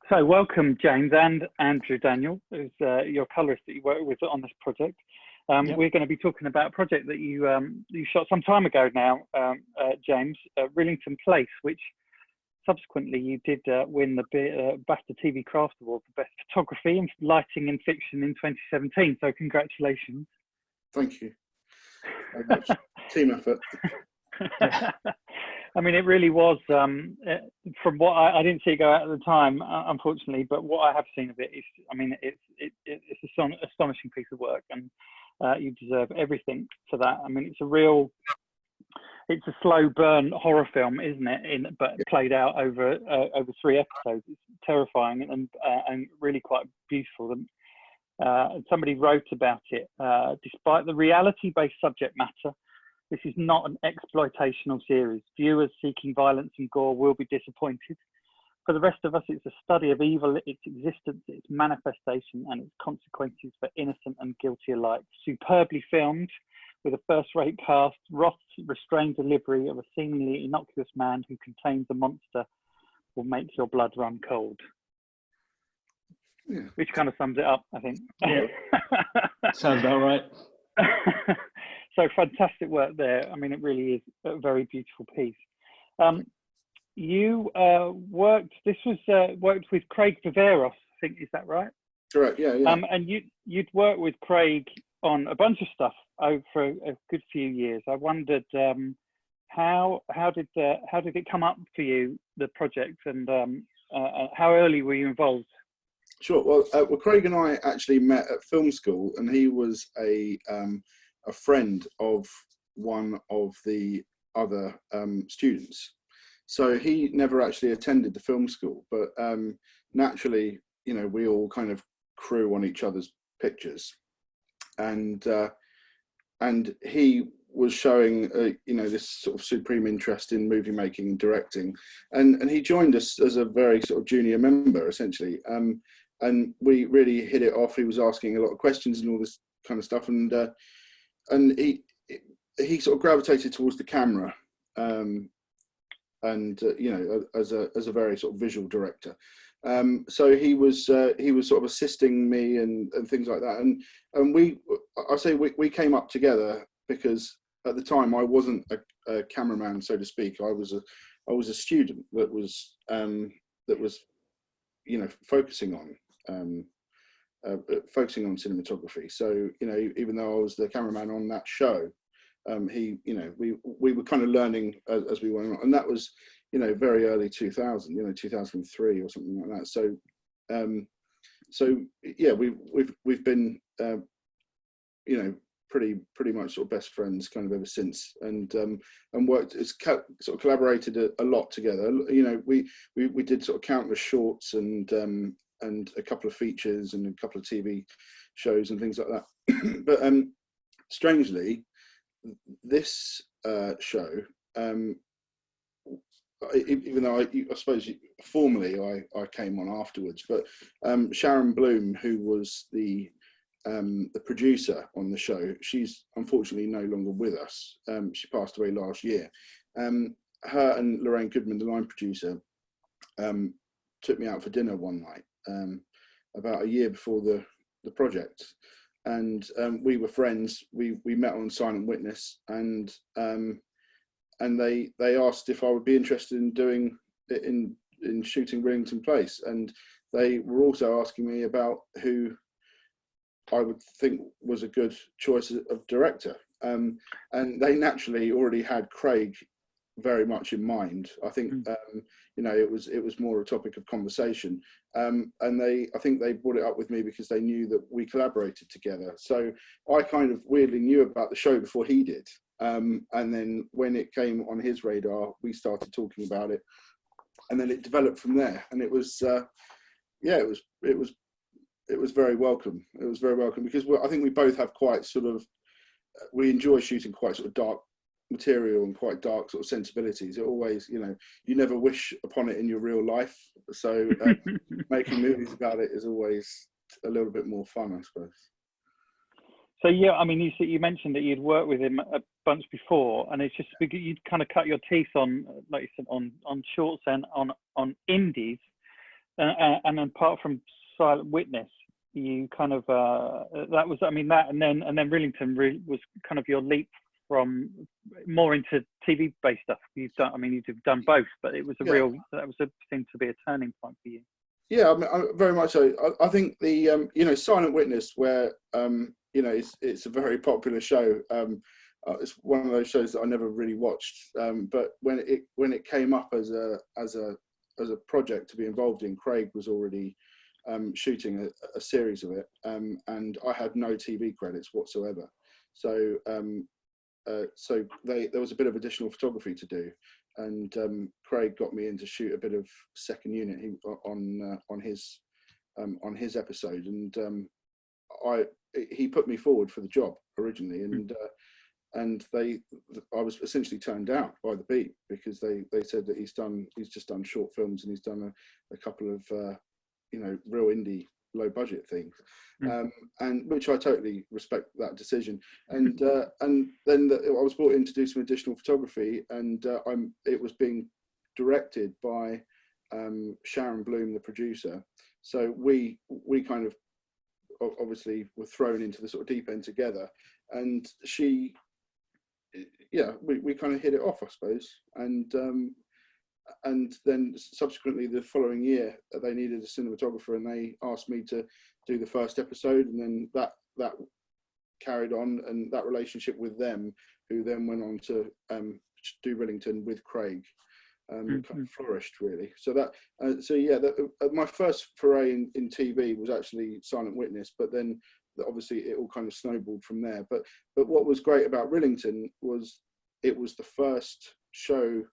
So welcome, James and Andrew Daniel, who's your colourist that you work with on this project. Yep. We're going to be talking about a project that you shot some time ago now, James, Rillington Place, which subsequently you did win the BAFTA TV Craft Award for Best Photography and Lighting in Fiction in 2017. So congratulations. Thank you very much. Team effort. I mean, it really was, from what I didn't see it go out at the time, unfortunately, but what I have seen of it is, I mean, it's an astonishing piece of work, and you deserve everything for that. I mean, it's a slow burn horror film, isn't it? But played out over 3 episodes. It's terrifying and really quite beautiful. And somebody wrote about it, despite the reality-based subject matter, this is not an exploitational series. Viewers seeking violence and gore will be disappointed. For the rest of us, it's a study of evil, its existence, its manifestation, and its consequences for innocent and guilty alike. Superbly filmed, with a first-rate cast, Roth's restrained delivery of a seemingly innocuous man who contains a monster will make your blood run cold. Yeah. Which kind of sums it up, I think. Yeah. Sounds about right. So fantastic work there. I mean, it really is a very beautiful piece. You worked with Craig Viveros, I think, is that right? Correct, yeah. And you'd worked with Craig on a bunch of stuff over a good few years. I wondered how did it come up for you, the project, and how early were you involved? Sure. Well, Craig and I actually met at film school, and he was a friend of one of the other students. So he never actually attended the film school, but naturally, you know, we all kind of crew on each other's pictures, and he was showing you know, this sort of supreme interest in movie making and directing, and he joined us as a very sort of junior member, essentially, and we really hit it off. He was asking a lot of questions and all this kind of stuff, and he sort of gravitated towards the camera, and you know, as a very sort of visual director. So he was sort of assisting me and things like that, and we came up together because at the time I wasn't a cameraman, so to speak. I was a student that was you know, focusing on cinematography. So, you know, even though I was the cameraman on that show, you know, we were kind of learning as we went on, and that was, you know, very early 2000, you know, 2003 or something like that. So, so yeah, we've been, you know, pretty much sort of best friends kind of ever since, and worked, sort of collaborated a lot together. You know, we did sort of countless shorts and a couple of features and a couple of TV shows and things like that. But strangely, this show, even though I suppose formally I came on afterwards, but Sharon Bloom, who was the producer on the show, she's unfortunately no longer with us. She passed away last year. Her and Lorraine Goodman, the line producer, took me out for dinner one night, about a year before the project, and we were friends. We met on Silent Witness, and they asked if I would be interested in doing in shooting Rillington Place, and they were also asking me about who I would think was a good choice of director, and they naturally already had Craig very much in mind. I think you know, it was more a topic of conversation, and I think they brought it up with me because they knew that we collaborated together. So I kind of weirdly knew about the show before he did, and then when it came on his radar, we started talking about it, and then it developed from there. And it was yeah, it was very welcome. It was very welcome because I think we both have quite sort of, we enjoy shooting quite sort of dark material and quite dark sort of sensibilities. It always, you know, you never wish upon it in your real life, so making movies about it is always a little bit more fun, I suppose. So yeah, I mean, you mentioned that you'd worked with him a bunch before, and it's just you'd kind of cut your teeth on, like you said, on shorts and on indies. And apart from Silent Witness, you kind of that was, I mean, that and then Rillington was kind of your leap from more into TV based stuff. You've done, I mean, you've done both, but it was a real, that was a seemed to be a turning point for you. Yeah, I mean, very much so. I think the you know, Silent Witness, where you know, it's a very popular show. It's one of those shows that I never really watched, but when it came up as a project to be involved in, Craig was already shooting a series of it, and I had no TV credits whatsoever. So so there was a bit of additional photography to do, and Craig got me in to shoot a bit of second unit on his episode, and he put me forward for the job originally, and I was essentially turned down by the Beat, because they said that he's just done short films, and he's done a couple of you know, real indie low budget things, and which I totally respect that decision. And then I was brought in to do some additional photography, and it was being directed by Sharon Bloom, the producer. So we kind of obviously were thrown into the sort of deep end together, and we kind of hit it off, I suppose. And then subsequently the following year, they needed a cinematographer, and they asked me to do the first episode, and then that carried on, and that relationship with them, who then went on to do Rillington with Craig, kind of flourished really. So my first foray in TV was actually Silent Witness, but then obviously it all kind of snowballed from there. But what was great about Rillington was it was the first show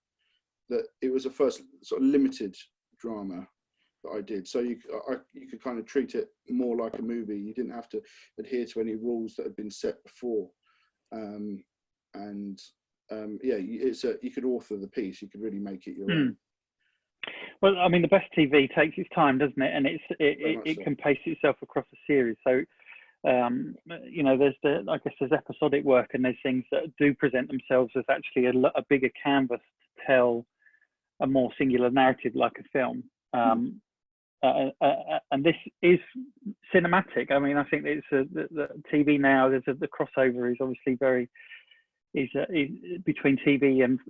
that it was the first sort of limited drama that I did. So you could kind of treat it more like a movie. You didn't have to adhere to any rules that had been set before. You could author the piece. You could really make it your own. Well, I mean, the best TV takes its time, doesn't it? And it can pace itself across a series. So, you know, I guess there's episodic work, and there's things that do present themselves as actually a bigger canvas to tell a more singular narrative, like a film. And this is cinematic. I mean, I think it's the TV now. The crossover is obviously is between TV and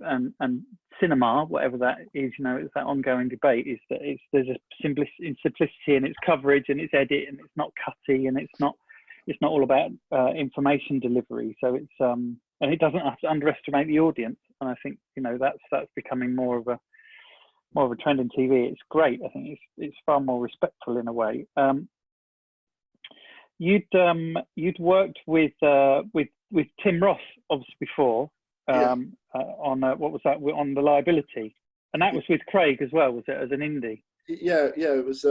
cinema, whatever that is. You know, it's that ongoing debate. Is that there's a simplicity in its coverage and its edit, and it's not cutty, and it's not all about information delivery. So it's and it doesn't have to underestimate the audience. And I think, you know, that's becoming more of a trend in TV. It's great. I think it's far more respectful in a way. You'd worked with Tim Roth obviously before on what was that, on The Liability, and that was with Craig as well, was it, as an indie? Yeah, it was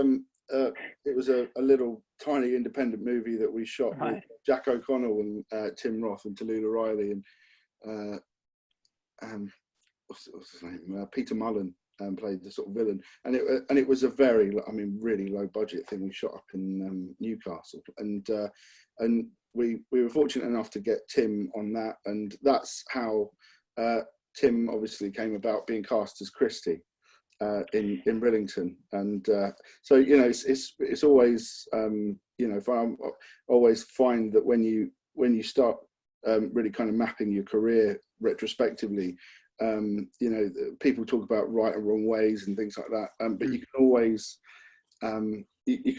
a little tiny independent movie that we shot with Jack O'Connell and Tim Roth and Tallulah Riley and what's his name, Peter Mullen. Played the sort of villain, and it was a very, I mean, really low budget thing we shot up in Newcastle, and we were fortunate enough to get Tim on that, and that's how Tim obviously came about being cast as Christie in Rillington. And so, you know, it's always you know, I always find that when you start really kind of mapping your career retrospectively, you know, people talk about right and wrong ways and things like that, but you can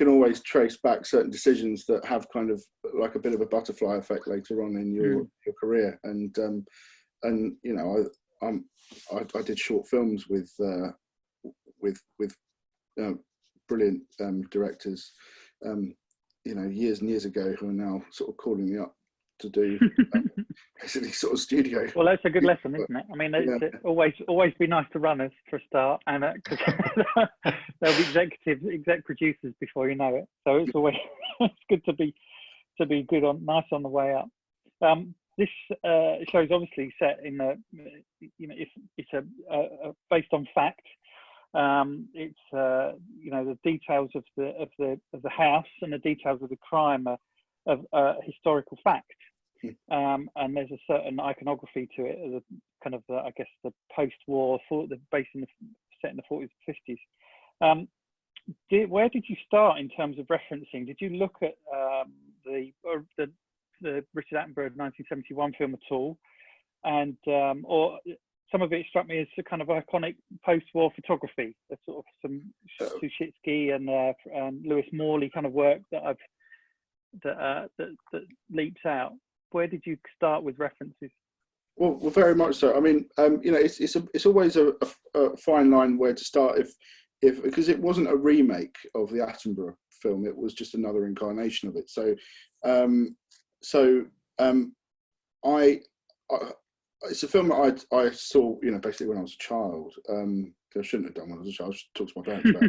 always trace back certain decisions that have kind of like a bit of a butterfly effect later on in your career. And you know, I did short films with brilliant directors, you know, years and years ago, who are now sort of calling me up to do basically sort of studio. Well, that's a good lesson, isn't it? I mean, it's always be nice to runners for a start, and because there'll be exec producers before you know it. So it's always it's good to be good nice on the way up. This show is obviously set in the, you know, it's a based on fact. It's you know, the details of the house and the details of the crime are of historical fact. And there's a certain iconography to it, as a kind of I guess the post-war thought, set in the 40s and 50s. where did you start in terms of referencing? Did you look at the Richard Attenborough 1971 film at all? And or some of it struck me as a kind of iconic post-war photography, the sort of some Tuschitsky and Lewis Morley kind of work that that leaps out. Where did you start with references? Well, very much so. I mean, you know, it's always a fine line where to start if because it wasn't a remake of the Attenborough film, it was just another incarnation of it. So, it's a film that I saw, you know, basically when I was a child. I shouldn't have done when I was a child. I should talk to my parents about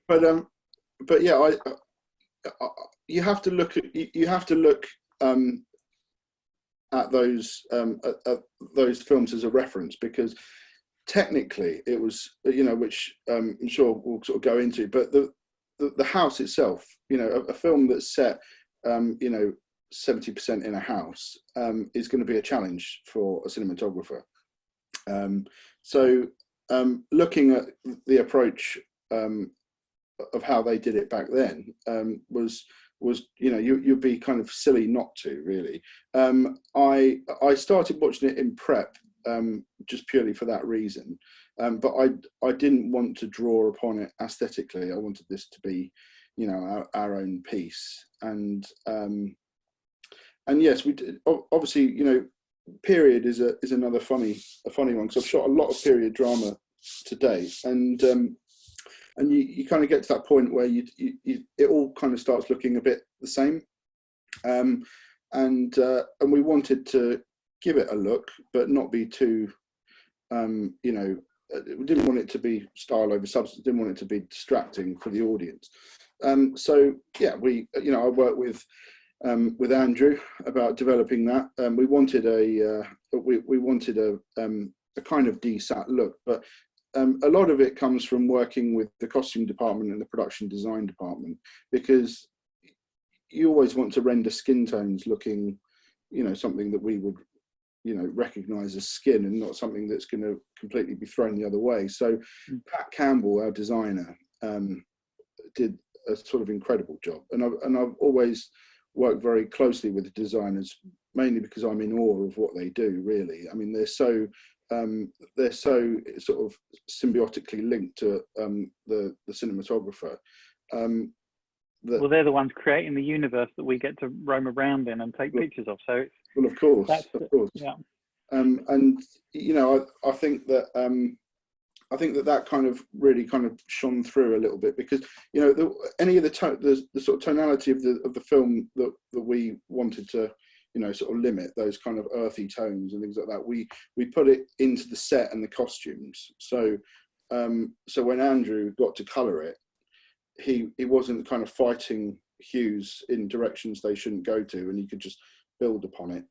that. But yeah, you have to look at those films as a reference, because technically it was, you know, which I'm sure we'll sort of go into, but the house itself, you know, a film that's set, you know, 70% in a house is going to be a challenge for a cinematographer. So looking at the approach of how they did it back then was, you know, you'd be kind of silly not to, really. I started watching it in prep just purely for that reason, but I didn't want to draw upon it aesthetically. I wanted this to be, you know, our own piece. And yes, we did, obviously, you know, period is another funny one, because I've shot a lot of period drama to date, and you kind of get to that point where it all kind of starts looking a bit the same, and we wanted to give it a look, but not be too, you know, we didn't want it to be style over substance, didn't want it to be distracting for the audience. So yeah, you know, I worked with Andrew about developing that. We wanted a kind of DSAT look, but a lot of it comes from working with the costume department and the production design department, because you always want to render skin tones looking, you know, something that we would, you know, recognize as skin, and not something that's going to completely be thrown the other way. So Pat Campbell, our designer, did a sort of incredible job, and I've always worked very closely with the designers, mainly because I'm in awe of what they do, really. I mean, they're so sort of symbiotically linked to the cinematographer. Well, they're the ones creating the universe that we get to roam around in and take pictures of. So, well, of course, yeah. And you know, I think that that kind of really kind of shone through a little bit, because, you know, any of the sort of tonality of the film that we wanted to, you know, sort of limit, those kind of earthy tones and things like that, we put it into the set and the costumes. So so when Andrew got to colour it, he wasn't kind of fighting hues in directions they shouldn't go to, and he could just build upon it.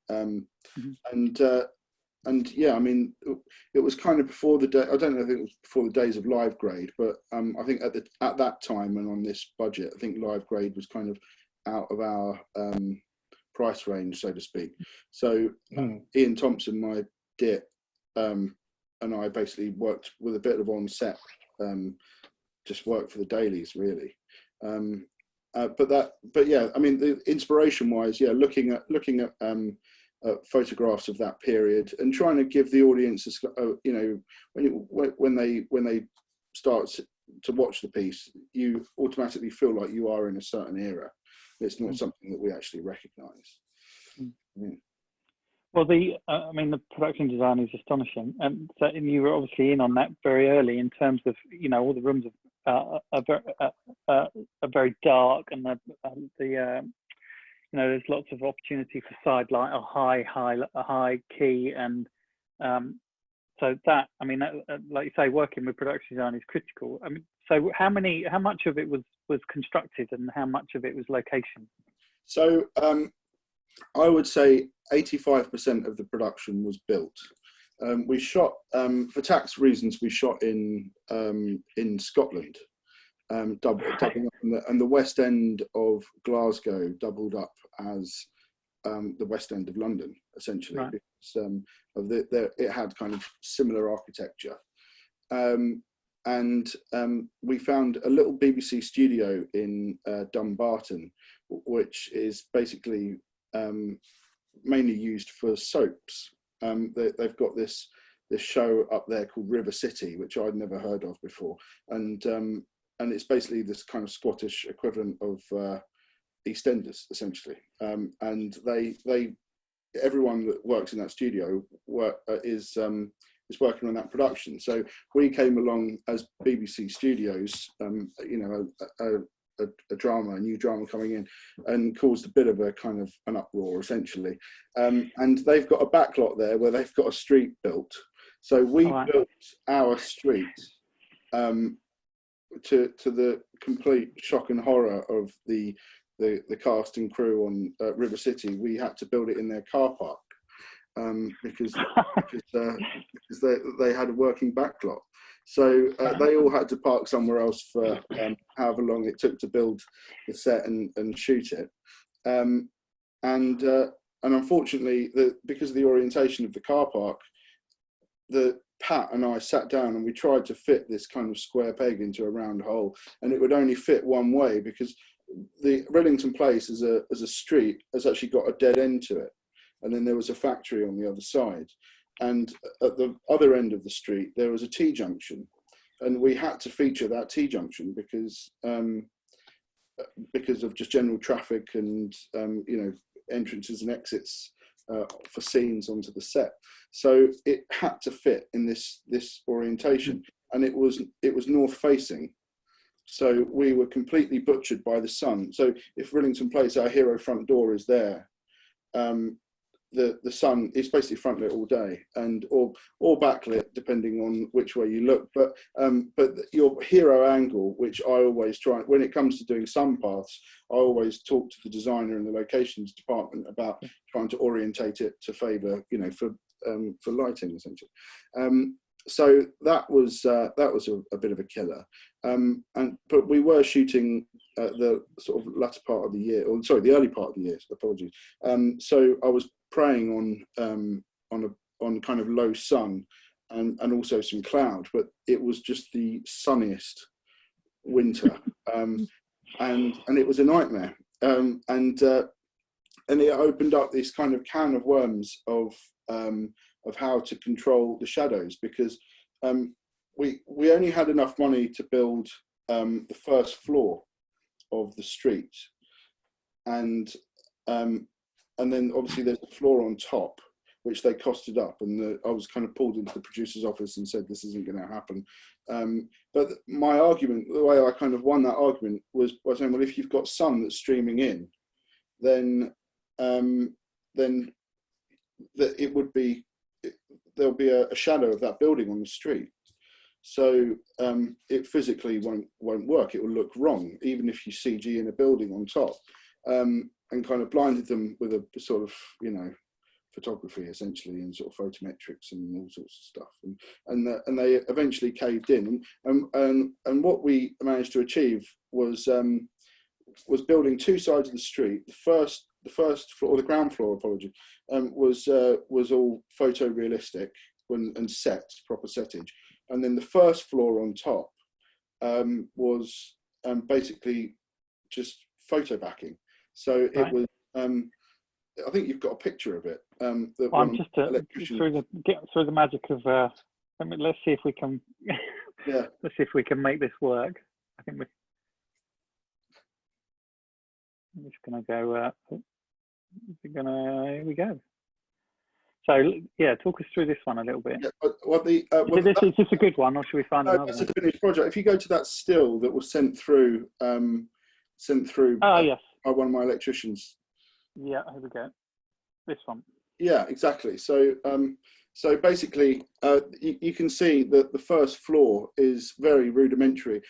And yeah, I mean, it was kind of before the day. I don't know if it was before the days of live grade, but I think at that time and on this budget, I think live grade was kind of out of our price range, so to speak. So Ian Thompson, my DIT, and I basically worked with a bit of on-set, just worked for the dailies, really. But yeah, I mean, the inspiration-wise, yeah, looking at photographs of that period and trying to give the audience, you know, when they start to watch the piece, you automatically feel like you are in a certain era. It's not something that we actually recognise. Yeah. Well, I mean, the production design is astonishing, and so you were obviously in on that very early, in terms of, you know, all the rooms are very dark, and you know, there's lots of opportunity for side light, a high key, and so that, I mean, like you say, working with production design is critical. I mean, so how much of it was constructed, and how much of it was location? So I would say 85% of the production was built. We shot, for tax reasons, we shot in Scotland. Doubling up, and the West End of Glasgow doubled up as the West End of London, essentially, right. Because it had kind of similar architecture, and and we found a little BBC studio in Dumbarton, which is basically mainly used for soaps. They've got this show up there called River City, which I'd never heard of before, and it's basically this kind of Scottish equivalent of EastEnders, essentially. And everyone that works in that studio is working on that production. So we came along as BBC Studios, you know, a new drama coming in, and caused a bit of a kind of an uproar, essentially. And they've got a backlot there where they've got a street built. So we built our street to the complete shock and horror of the cast and crew on River City. We had to build it in their car park because they had a working backlot. So they all had to park somewhere else for however long it took to build the set and shoot it. And unfortunately, because of the orientation of the car park, Pat and I sat down and we tried to fit this kind of square peg into a round hole, and it would only fit one way because the Rillington Place as a street has actually got a dead end to it, and then there was a factory on the other side, and at the other end of the street there was a T-junction, and we had to feature that T-junction because of just general traffic and you know, entrances and exits for scenes onto the set. So it had to fit in this orientation, and it was north facing. So we were completely butchered by the sun. So if Rillington Place, our hero front door, is there, the sun is basically front lit all day, and or backlit depending on which way you look. But your hero angle, which I always try when it comes to doing sun paths, I always talk to the designer in the locations department about trying to orientate it to favour, you know, for lighting, essentially. So that was a bit of a killer. But we were shooting the sort of latter part of the year, or sorry, the early part of the year. Apologies. So I was preying on kind of low sun and also some cloud, but it was just the sunniest winter, and it was a nightmare. And it opened up this kind of can of worms of how to control the shadows, because we only had enough money to build the first floor of the street, and then obviously there's the floor on top, which they costed up, and I was kind of pulled into the producer's office and said this isn't going to happen. But my argument, the way I kind of won that argument, was by saying, well, if you've got sun that's streaming in, then that it would be, there'll be a shadow of that building on the street. So it physically won't work. It will look wrong, even if you CG in a building on top. And kind of blinded them with a sort of, you know, photography essentially, and sort of photometrics and all sorts of stuff. And they eventually caved in. And what we managed to achieve was building two sides of the street. The first floor, or the ground floor, apology, was all photorealistic and set, proper settage. And then the first floor on top was basically just photo backing. So it was, I think you've got a picture of it. I'm just through the magic of, let's see if we can, yeah. Let's see if we can make this work. I think I'm just going to go, here we go. So yeah, talk us through this one a little bit. Yeah, is this a good one, or should we find another one? It's a finished project. If you go to that still that was sent through yes, by one of my electricians. Yeah, here we go. This one. Yeah, exactly. So so basically, you can see that the first floor is very rudimentary.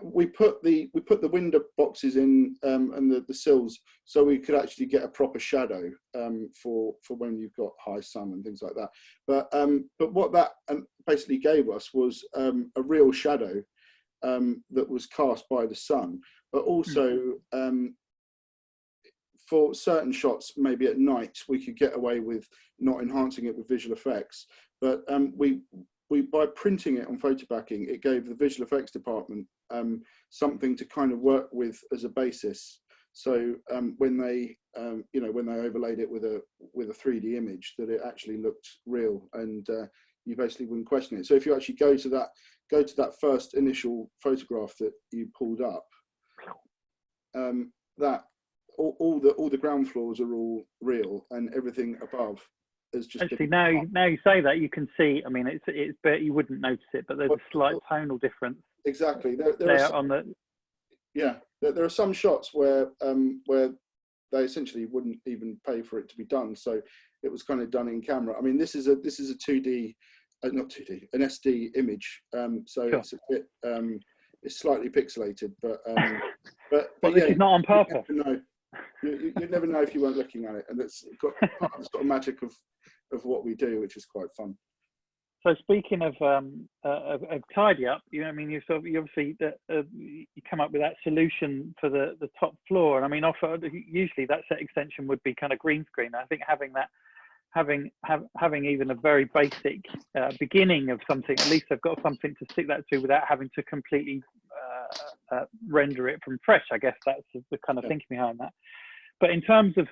We put the window boxes in and the sills, so we could actually get a proper shadow for when you've got high sun and things like that. But what that basically gave us was a real shadow that was cast by the sun, but also for certain shots, maybe at night, we could get away with not enhancing it with visual effects. But we by printing it on photo backing, it gave the visual effects department something to kind of work with as a basis. So when they when they overlaid it with a 3D image, that it actually looked real, and you basically wouldn't question it. So if you actually go to that first initial photograph that you pulled up, that all the ground floors are all real, and everything above is just actually now you say that, you can see. I mean, it's but you wouldn't notice it, but there's a slight tonal difference. Exactly. There are some, there are some shots where they essentially wouldn't even pay for it to be done, so it was kind of done in camera. I mean, this is a 2D, not 2D, an SD image, so sure. It's a bit it's slightly pixelated, but well, yeah, this is not on purpose. You never know if you weren't looking at it, and it's got part of the sort of magic of what we do, which is quite fun. So speaking of tidy up, I mean, you obviously you come up with that solution for the top floor, and I mean, usually that set extension would be kind of green screen. I think having even a very basic beginning of something, at least they've got something to stick that to without having to completely render it from fresh. I guess that's the kind of thinking behind that. But in terms of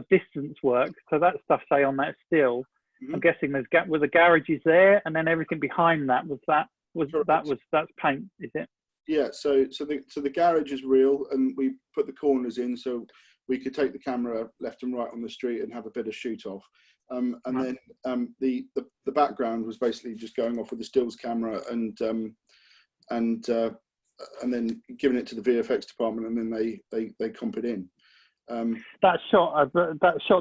distance work, so that stuff, say on that still, I'm guessing were the garages there, and then everything behind that that's paint, is it? Yeah. So the garage is real, and we put the corners in so we could take the camera left and right on the street and have a bit of shoot off. And then the background was basically just going off with the stills camera and then giving it to the VFX department, and then they comp it in. That shot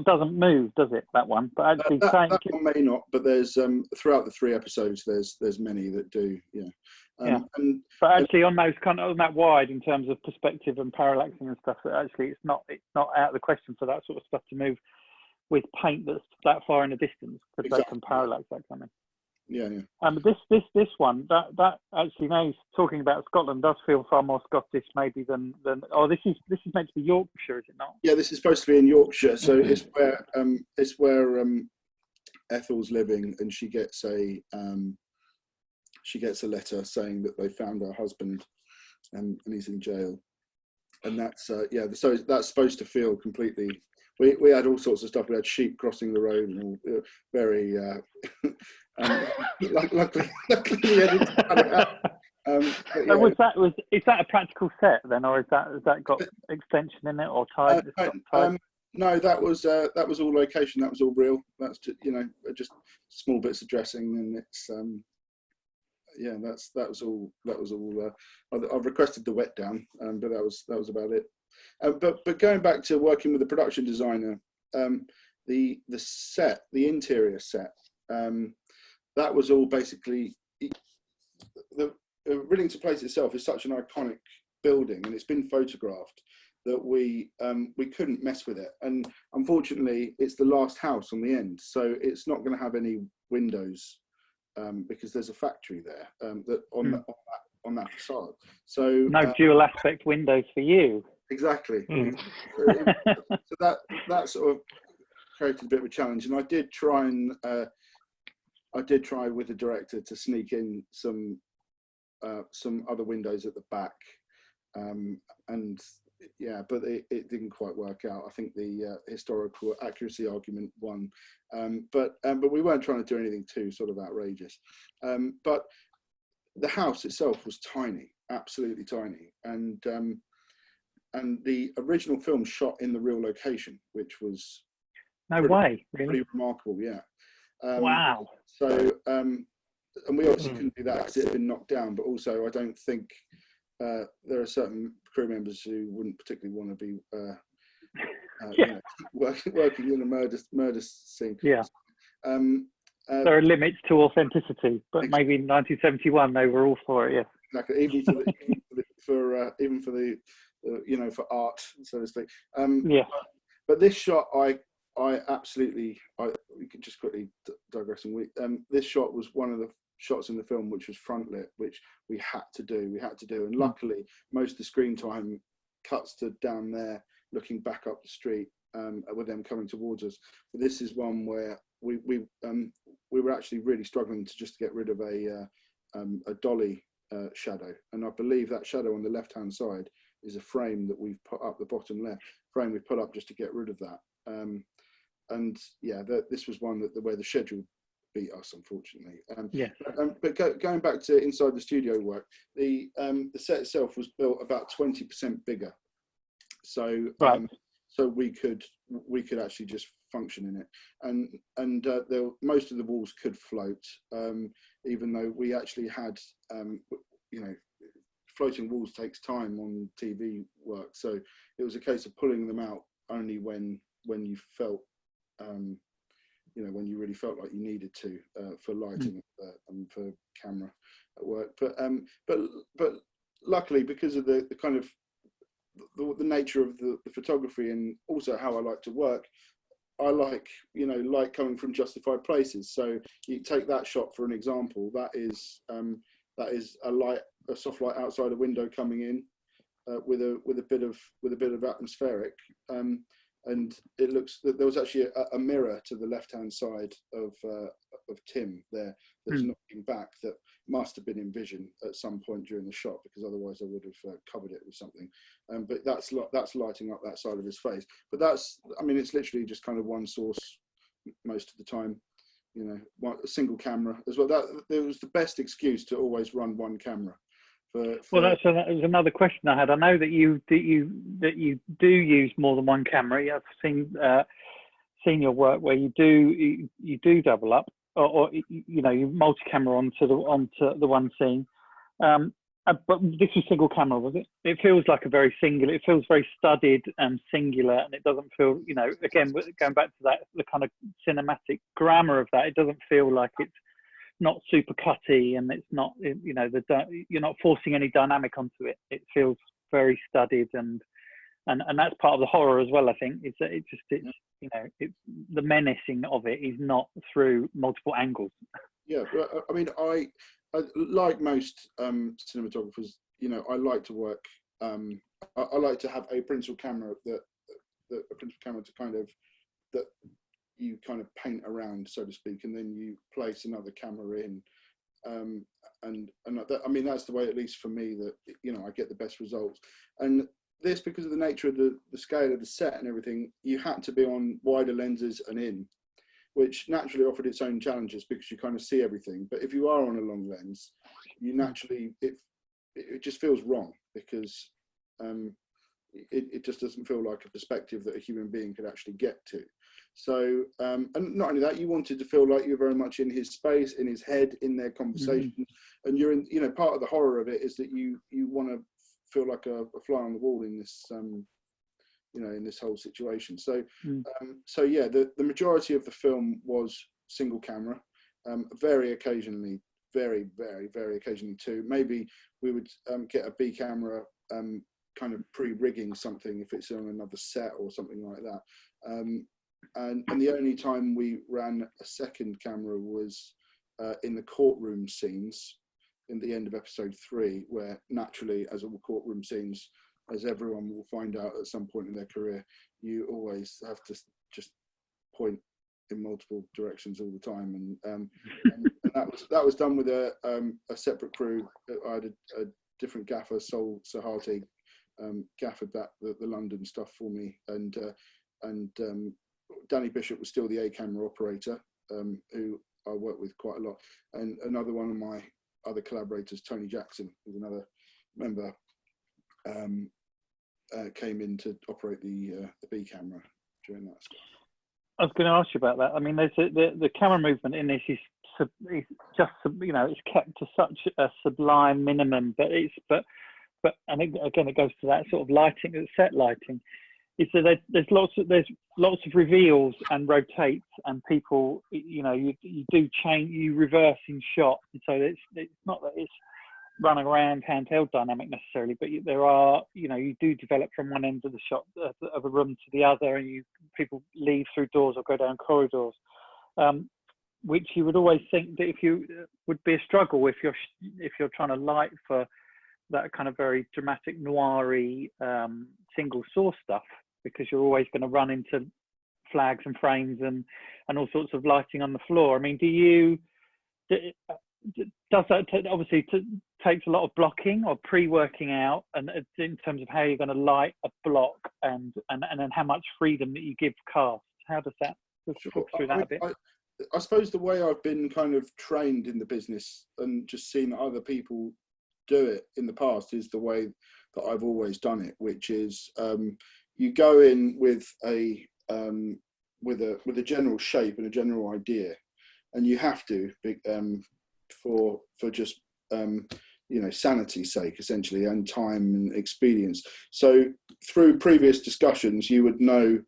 doesn't move, does it? That one, but actually that one may not. But there's throughout the 3 episodes, there's many that do. Yeah. But actually, on that wide, in terms of perspective and parallaxing and stuff, that actually it's not out of the question for that sort of stuff to move with paint that's that far in the distance, because they can parallax that kind of. Yeah. But this one, that actually, now talking about Scotland, does feel far more Scottish maybe than. Oh, this is meant to be Yorkshire, is it not? Yeah, this is supposed to be in Yorkshire, so it's where Ethel's living, and she gets a letter saying that they found her husband, and he's in jail, and that's so that's supposed to feel completely. We had all sorts of stuff. We had sheep crossing the road, and all, very. Luckily, we had to cut it out. Is that a practical set then, or has that got extension in it, or tied? No, that was all location. That was all real. That's just small bits of dressing, and it's that was all. I've requested the wet down, but that was about it. But going back to working with the production designer, the interior set, that was all basically the Rillington Place itself is such an iconic building, and it's been photographed that we couldn't mess with it. And unfortunately, it's the last house on the end, so it's not going to have any windows because there's a factory there that on that facade. So no dual aspect windows for you. Exactly. So that sort of created a bit of a challenge, and I did try with the director to sneak in some other windows at the back, but it didn't quite work out. I think the historical accuracy argument won, but we weren't trying to do anything too sort of outrageous. But the house itself was tiny, absolutely tiny, and the original film shot in the real location, which was pretty remarkable. Yeah. Wow. So and we obviously couldn't do that because it had been knocked down, but also I don't think there are certain crew members who wouldn't particularly want to be working in a murder scene. Yeah. There are limits to authenticity, but exactly. Maybe in 1971 they were all for it. Yeah. Exactly. Even for the for art, so to speak. But this shot, I absolutely. We could just quickly digressing. This shot was one of the shots in the film which was front lit, which we had to do, and luckily most of the screen time cuts to down there, looking back up the street, with them coming towards us. But this is one where we we were actually really struggling to just get rid of a dolly shadow, and I believe that shadow on the left hand side is a frame that we've put up, the bottom left frame we've put up just to get rid of that. And yeah, this was one that where the schedule beat us, unfortunately. Yeah. But going back to inside the studio work, the set itself was built about 20% bigger, so Right. so we could actually just function in it, and most of the walls could float, even though we actually had you know, floating walls takes time on TV work, so it was a case of pulling them out only when you felt you know, when you really felt like you needed to, for lighting and for camera at work. But luckily, because of the kind of the nature of the photography, and also how I like to work, I like, you know, light coming from justified places. So you take that shot for an example. That is a soft light outside a window coming in, with a bit of atmospheric. And it looks that there was actually a mirror to the left-hand side of Tim there that's knocking back, that must have been in vision at some point during the shot, because otherwise I would have covered it with something. But that's lighting up that side of his face. But that's, I mean, it's literally just kind of one source most of the time. You know, a single camera as well. That there was the best excuse to always run one camera. Well, that was another question I had. I know that you do use more than one camera. I've seen your work where you do double up, or you know, you multi-camera onto the one scene. But this was single camera, was it? It feels like a very singular. It feels very studied and singular, and it doesn't feel, you know, again, going back to that, the kind of cinematic grammar of that, it doesn't feel like it's not super cutty, and it's not, you know, you're not forcing any dynamic onto it. It feels very studied, and that's part of the horror as well. I think is that it's you know, the menacing of it is not through multiple angles. Yeah, I mean, I like most cinematographers, you know, I like to work. I like to have a principal camera to kind of that you kind of paint around, so to speak, and then you place another camera in, and that, I mean, that's the way, at least for me, that, you know, I get the best results. And this, because of the nature of the scale of the set and everything, you had to be on wider lenses and in, which naturally offered its own challenges, because you kind of see everything. But if you are on a long lens, you naturally, it just feels wrong, because it just doesn't feel like a perspective that a human being could actually get to. So, and not only that, you wanted to feel like you're very much in his space, in his head, in their conversation, and you're in, you know, part of the horror of it is that you want to feel like a fly on the wall in this, you know, in this whole situation. So, so yeah, the majority of the film was single camera, very occasionally, very occasionally two. Maybe we would get a B camera, kind of pre-rigging something if it's on another set or something like that. And the only time we ran a second camera was in the courtroom scenes in the end of episode 3, where naturally, as all courtroom scenes, as everyone will find out at some point in their career, you always have to just point in multiple directions all the time, and that was done with a separate crew. I had a different gaffer, Sol Sahati, gaffered the London stuff for me, and Danny Bishop was still the A camera operator, who I worked with quite a lot, and another one of my other collaborators, Tony Jackson, who's another member, came in to operate the B camera during that stuff. I was going to ask you about that. I mean, there's the camera movement in this is just, you know, it's kept to such a sublime minimum, but and again, it goes to that sort of lighting, set lighting. Is that there's lots of reveals and rotates, and people, you know, you do change, you reverse in shot, and so it's not that it's running around handheld dynamic necessarily, but there are, you know, you do develop from one end of the shot of a room to the other, and people leave through doors or go down corridors, which you would always think that if you would be a struggle if you're trying to light for that kind of very dramatic noiry single source stuff, because you're always going to run into flags and frames and all sorts of lighting on the floor. I mean, does that obviously takes a lot of blocking or pre-working out, and in terms of how you're going to light a block, and then how much freedom that you give cast? How does that, let's talk through that a bit? I suppose the way I've been kind of trained in the business and just seen other people do it in the past is the way that I've always done it, which is you go in with a general shape and a general idea, and you have to for just sanity's sake, essentially, and time and experience. So through previous discussions, you would know,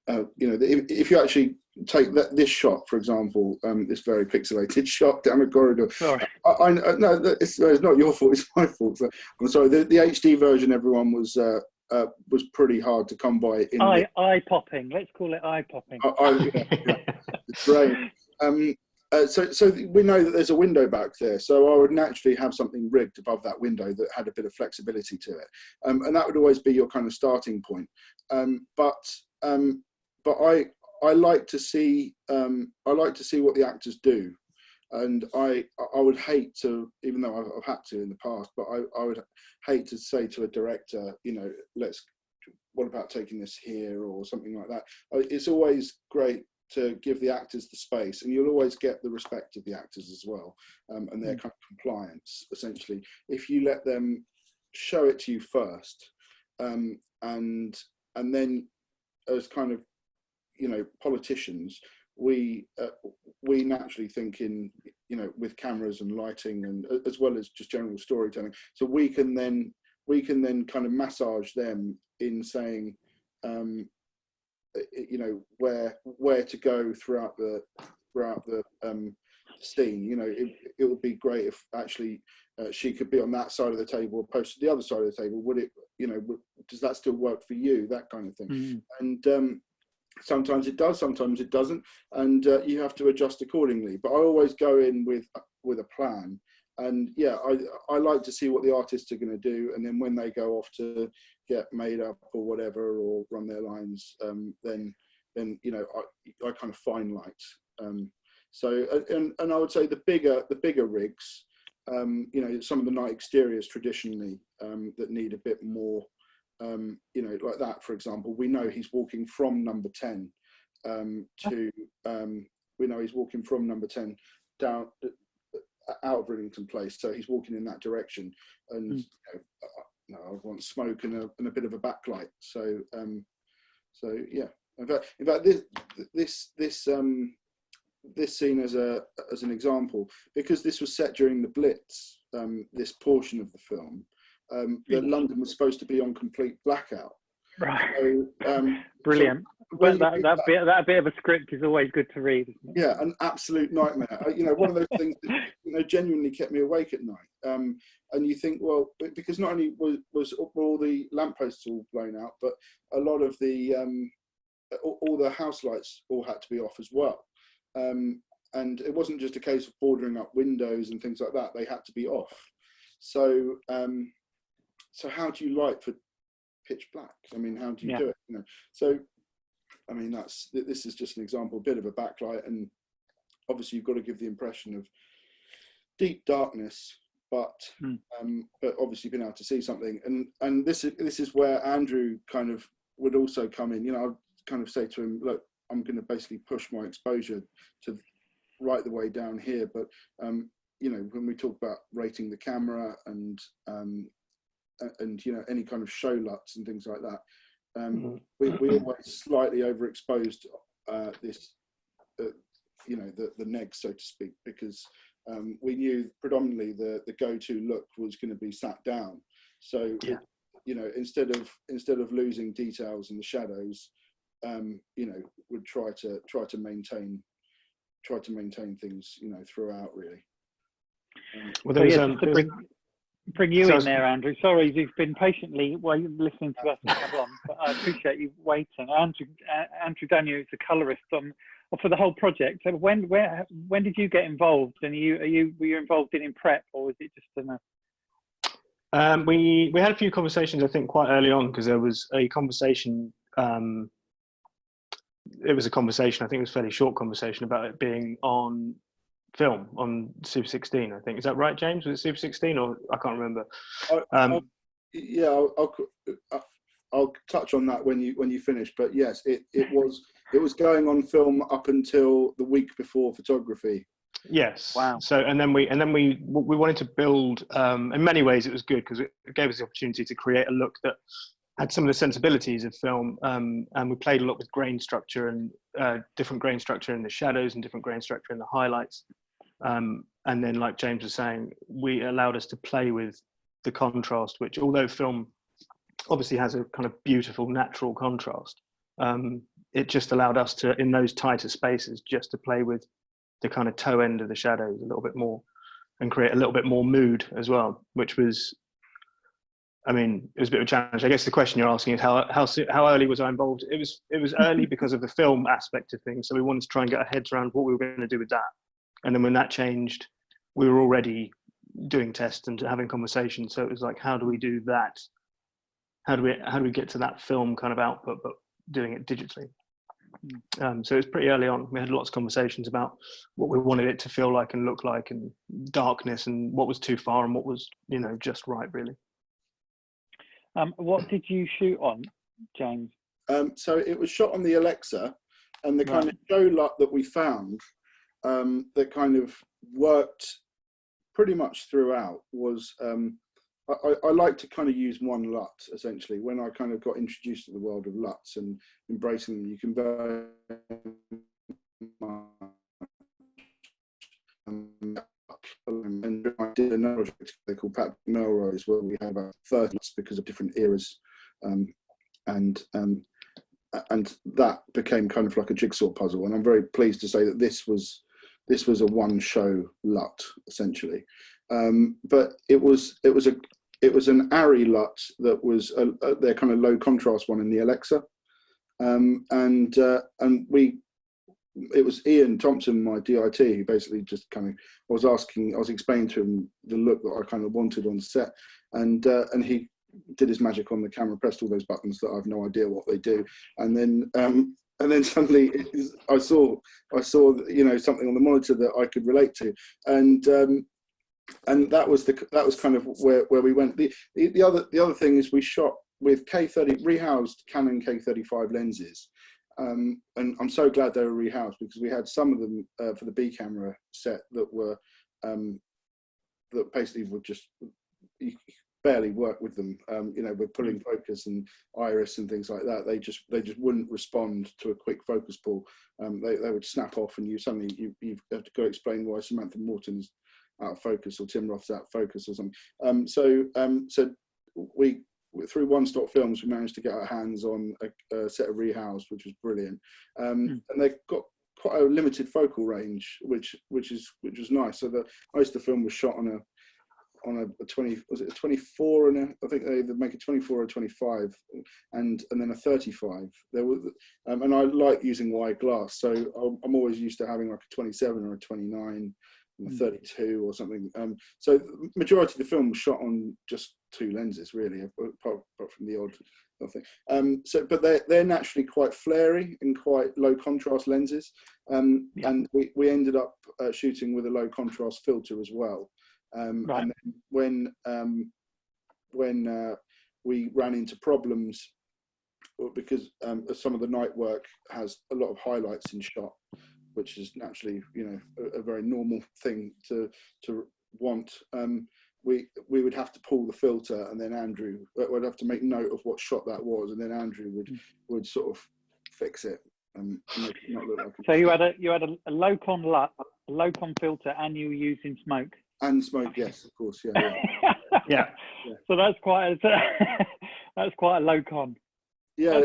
if you actually take this shot, for example, this very pixelated shot down a corridor. Sorry. No, it's not your fault. It's my fault. So, I'm sorry. The HD version, everyone was pretty hard to come by. Eye popping. Let's call it eye popping. It's great. So we know that there's a window back there, so I would naturally have something rigged above that window that had a bit of flexibility to it, and that would always be your kind of starting point. But I like to see what the actors do, and I would hate to, even though I've had to in the past, but I would hate to say to a director, what about taking this here or something like that. It's always great to give the actors the space, and you'll always get the respect of the actors as well, and their kind of compliance, essentially, if you let them show it to you first, and then as kind of politicians, we naturally think in with cameras and lighting, and as well as just general storytelling, so we can then kind of massage them in saying where to go throughout the scene. It would be great if actually she could be on that side of the table opposed to the other side of the table. Would it, does that still work for you, that kind of thing? And sometimes it does, sometimes it doesn't, and you have to adjust accordingly. But I always go in with a plan, and I like to see what the artists are going to do, and then when they go off to get made up or whatever, or run their lines, then I kind of fine light. So and I would say the bigger rigs, some of the night exteriors traditionally that need a bit more, like that, for example, we know he's walking from number 10 we know he's walking from number 10 down out of Rillington Place, so he's walking in that direction, and I want smoke and a bit of a backlight. So yeah. In fact, this scene as an example, because this was set during the Blitz, this portion of the film, that London was supposed to be on complete blackout. Right. So, brilliant. Well, that bit of a script is always good to read, isn't it? Yeah, an absolute nightmare. One of those things that genuinely kept me awake at night. And you think, well, because not only was all the lampposts all blown out, but a lot of the all the house lights all had to be off as well. And it wasn't just a case of bordering up windows and things like that; they had to be off. So, so how do you light for pitch black? I mean, how do you do it? So, I mean, this is just an example, a bit of a backlight, and obviously you've got to give the impression of deep darkness, but obviously being able to see something. And this is where Andrew kind of would also come in. I'd kind of say to him, look, I'm going to basically push my exposure to right the way down here, but when we talk about rating the camera and any kind of show LUTs and things like that, we always slightly overexposed this the negs, so to speak, because we knew predominantly the go-to look was going to be sat down. So instead of losing details in the shadows, would try to maintain things throughout, really. Bring you in there, Andrew. Sorry, you've been patiently listening to us have on, but I appreciate you waiting. Andrew Daniel is the colorist for the whole project. So when did you get involved? And were you involved in prep, or was it just enough? We had a few conversations, I think, quite early on, because there was a conversation it was a conversation, I think it was a fairly short conversation about it being on film on Super 16, I think. Is that right, James? Was it Super 16 or I can't remember? I'll touch on that when you finish. But yes, it was going on film up until the week before photography. Yes. Wow. So and then we wanted to build. In many ways, it was good because it gave us the opportunity to create a look that had some of the sensibilities of film, and we played a lot with grain structure and different grain structure in the shadows and different grain structure in the highlights. And then, like James was saying, we allowed us to play with the contrast, which although film obviously has a kind of beautiful natural contrast, it just allowed us to, in those tighter spaces, just to play with the kind of toe end of the shadows a little bit more and create a little bit more mood as well, which was, I mean, it was a bit of a challenge. I guess the question you're asking is how early was I involved? It was early because of the film aspect of things. So we wanted to try and get our heads around what we were going to do with that. And then when that changed, we were already doing tests and having conversations. So it was like, how do we do that? How do we get to that film kind of output, but doing it digitally? So it was pretty early on. We had lots of conversations about what we wanted it to feel like and look like, and darkness, and what was too far and what was, just right, really. What did you shoot on, James? So it was shot on the Alexa, and the kind of show LUT that we found that kind of worked pretty much throughout was I like to kind of use one LUT essentially. When I kind of got introduced to the world of LUTs and embracing them, you can very and I did another project called Pat Melrose where we had about 30 LUTs because of different eras, and that became kind of like a jigsaw puzzle. And I'm very pleased to say that this was a one show LUT essentially, but it was an ARRI LUT that was their kind of low contrast one in the Alexa, and it was Ian Thompson, my DIT, who basically just kind of I was explaining to him the look that I kind of wanted on set, and he did his magic on the camera, pressed all those buttons that I've no idea what they do, and then suddenly I saw something on the monitor that I could relate to, and that was kind of where we went. The other thing is we shot with rehoused Canon K35 lenses, and I'm so glad they were rehoused because we had some of them for the B camera set that were that basically would just you barely work with them. With pulling focus and iris and things like that, they just wouldn't respond to a quick focus pull. They would snap off, and you have to go explain why Samantha Morton's out of focus or Tim Roth's out of focus or something. So we through One Stop Films we managed to get our hands on a set of rehoused, which was brilliant, and they've got quite a limited focal range, which was nice. So most of the film was shot on a 20, was it a 24, and I think they either make a 24 or a 25, and then a 35. There was, and I like using wide glass, so I'm always used to having like a 27 or a 29. 32 or something. So the majority of the film was shot on just two lenses, really, apart from the odd thing. But they're naturally quite flary and quite low contrast lenses, and we ended up shooting with a low contrast filter as well. And then when we ran into problems because some of the night work has a lot of highlights in shot, which is naturally, a very normal thing to want. We would have to pull the filter, and then Andrew would have to make note of what shot that was, and then Andrew would sort of fix it and make it not look like. So you had a low con LUT, a low con filter, and you were using smoke. And smoke, yes, of course, yeah. So that's quite a low con. Yeah,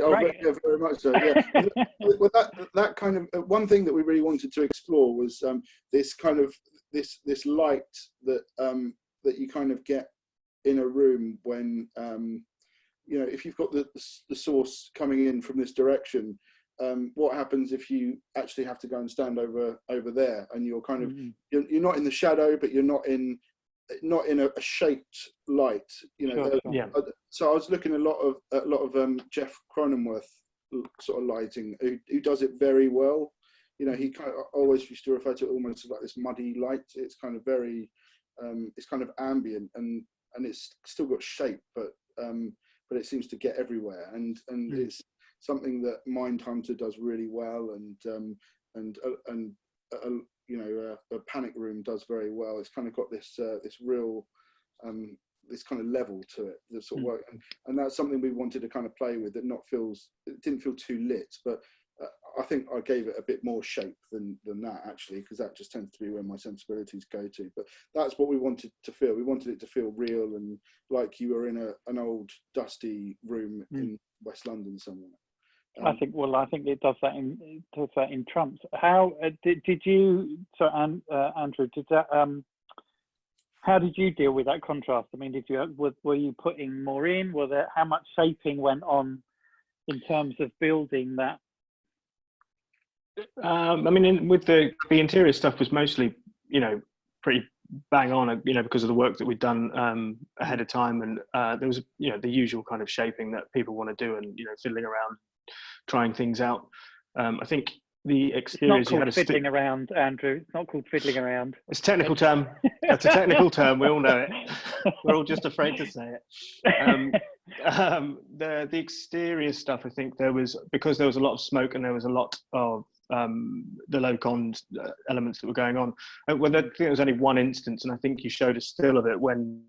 very much so. Yeah, well, that kind of one thing that we really wanted to explore was this kind of this light that that you kind of get in a room when if you've got the source coming in from this direction. What happens if you actually have to go and stand over there, and you're kind of you're not in the shadow, but you're not in a shaped light, Sure. So I was looking a lot of Jeff Cronenworth sort of lighting, who does it very well. You know, he kind of always used to refer to it almost like this muddy light. It's kind of very, it's kind of ambient, and it's still got shape, but it seems to get everywhere. And it's something that Mindhunter does really well, and you know, a Panic Room does very well. It's kind of got this this real this kind of level to it, the sort of work, and that's something we wanted to kind of play with. It didn't feel too lit, but I think I gave it a bit more shape than that, actually, because that just tends to be where my sensibilities go to. But that's what we wanted to feel. We wanted it to feel real and like you were in an old dusty room in West London somewhere. I think it does that in Trumps. How did you? So, Andrew, did that? How did you deal with that contrast? I mean, were you putting more in? How much shaping went on in terms of building that? I mean, with the interior stuff was mostly, you know, pretty bang on, you know, because of the work that we'd done ahead of time, and there was, you know, the usual kind of shaping that people want to do, and, you know, fiddling around, trying things out. I think the exteriors, it's not called fiddling around, Andrew. It's not called fiddling around. It's a technical term. That's a technical term. We all know it. We're all just afraid to say it. The exterior stuff, I think because there was a lot of smoke and there was a lot of the low-con elements that were going on. Well, I think there was only one instance, and I think you showed a still of it when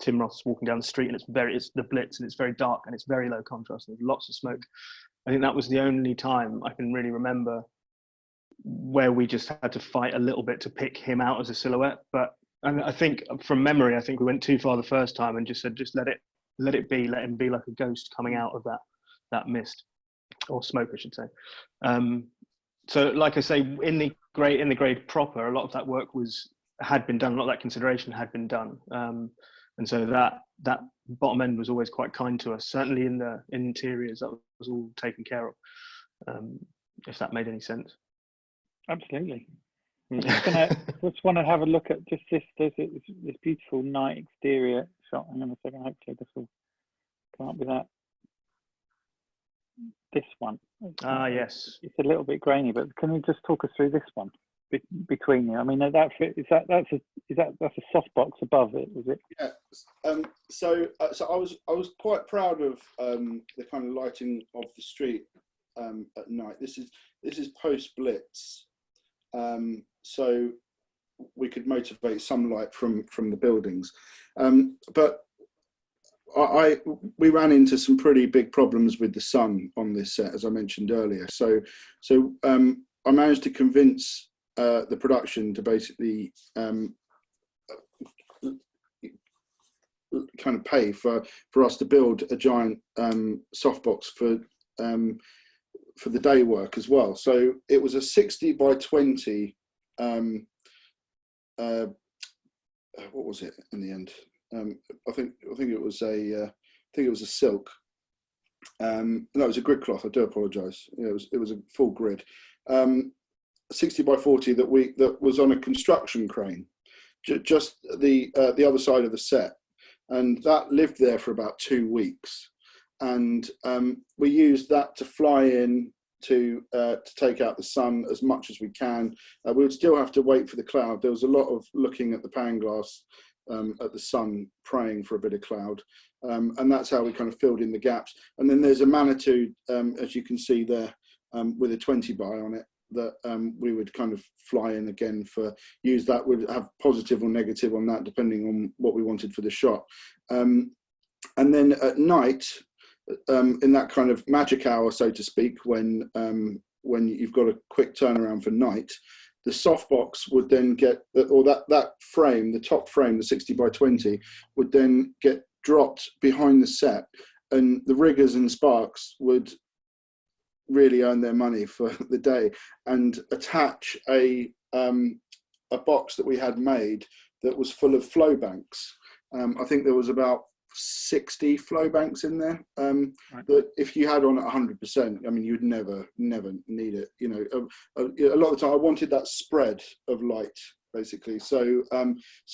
Tim Roth's walking down the street, and it's the Blitz, and it's very dark and it's very low contrast, and there's lots of smoke. I think that was the only time I can really remember where we just had to fight a little bit to pick him out as a silhouette. And I think from memory, I think we went too far the first time and just said, just let it be, let him be like a ghost coming out of that mist, or smoke, I should say. So, like I say, in the grade proper, a lot of that work had been done. A lot of that consideration had been done, and so that bottom end was always quite kind to us. Certainly in the interiors, that was all taken care of. If that made any sense. Absolutely. Just want to have a look at just this. There's this beautiful night exterior shot. Hang on a second. Hopefully this will come up with that. This one. Yes. It's a little bit grainy, but can you just talk us through this one between you? I mean, that's a softbox above it, is it? Yeah. So I was quite proud of the kind of lighting of the street at night. This is post Blitz, so we could motivate some light from the buildings, but we ran into some pretty big problems with the sun on this set, as I mentioned earlier. So I managed to convince the production to basically kind of pay for us to build a giant softbox for the day work as well. So it was a 60 by 20. What was it in the end? I think it was a silk. No, it was a grid cloth. I do apologise. Yeah, it was a full grid, 60 by 40 that was on a construction crane, just the other side of the set, and that lived there for about 2 weeks, and we used that to fly in to take out the sun as much as we can. We would still have to wait for the cloud. There was a lot of looking at the pan glass at the sun, praying for a bit of cloud, and that's how we kind of filled in the gaps. And then there's a Manitou, as you can see there, with a 20 by on it, that we would kind of fly in again use that would have positive or negative on that depending on what we wanted for the shot. And then at night, in that kind of magic hour, so to speak, when you've got a quick turnaround for night, the softbox would then get, or that frame, the top frame, the 60 by 20, would then get dropped behind the set, and the riggers and sparks would really earn their money for the day and attach a box that we had made that was full of flow banks. I think there was about 60 flow banks in there, right. That if you had on at 100%, I mean, you'd never need it. You know, a lot of the time I wanted that spread of light, basically. So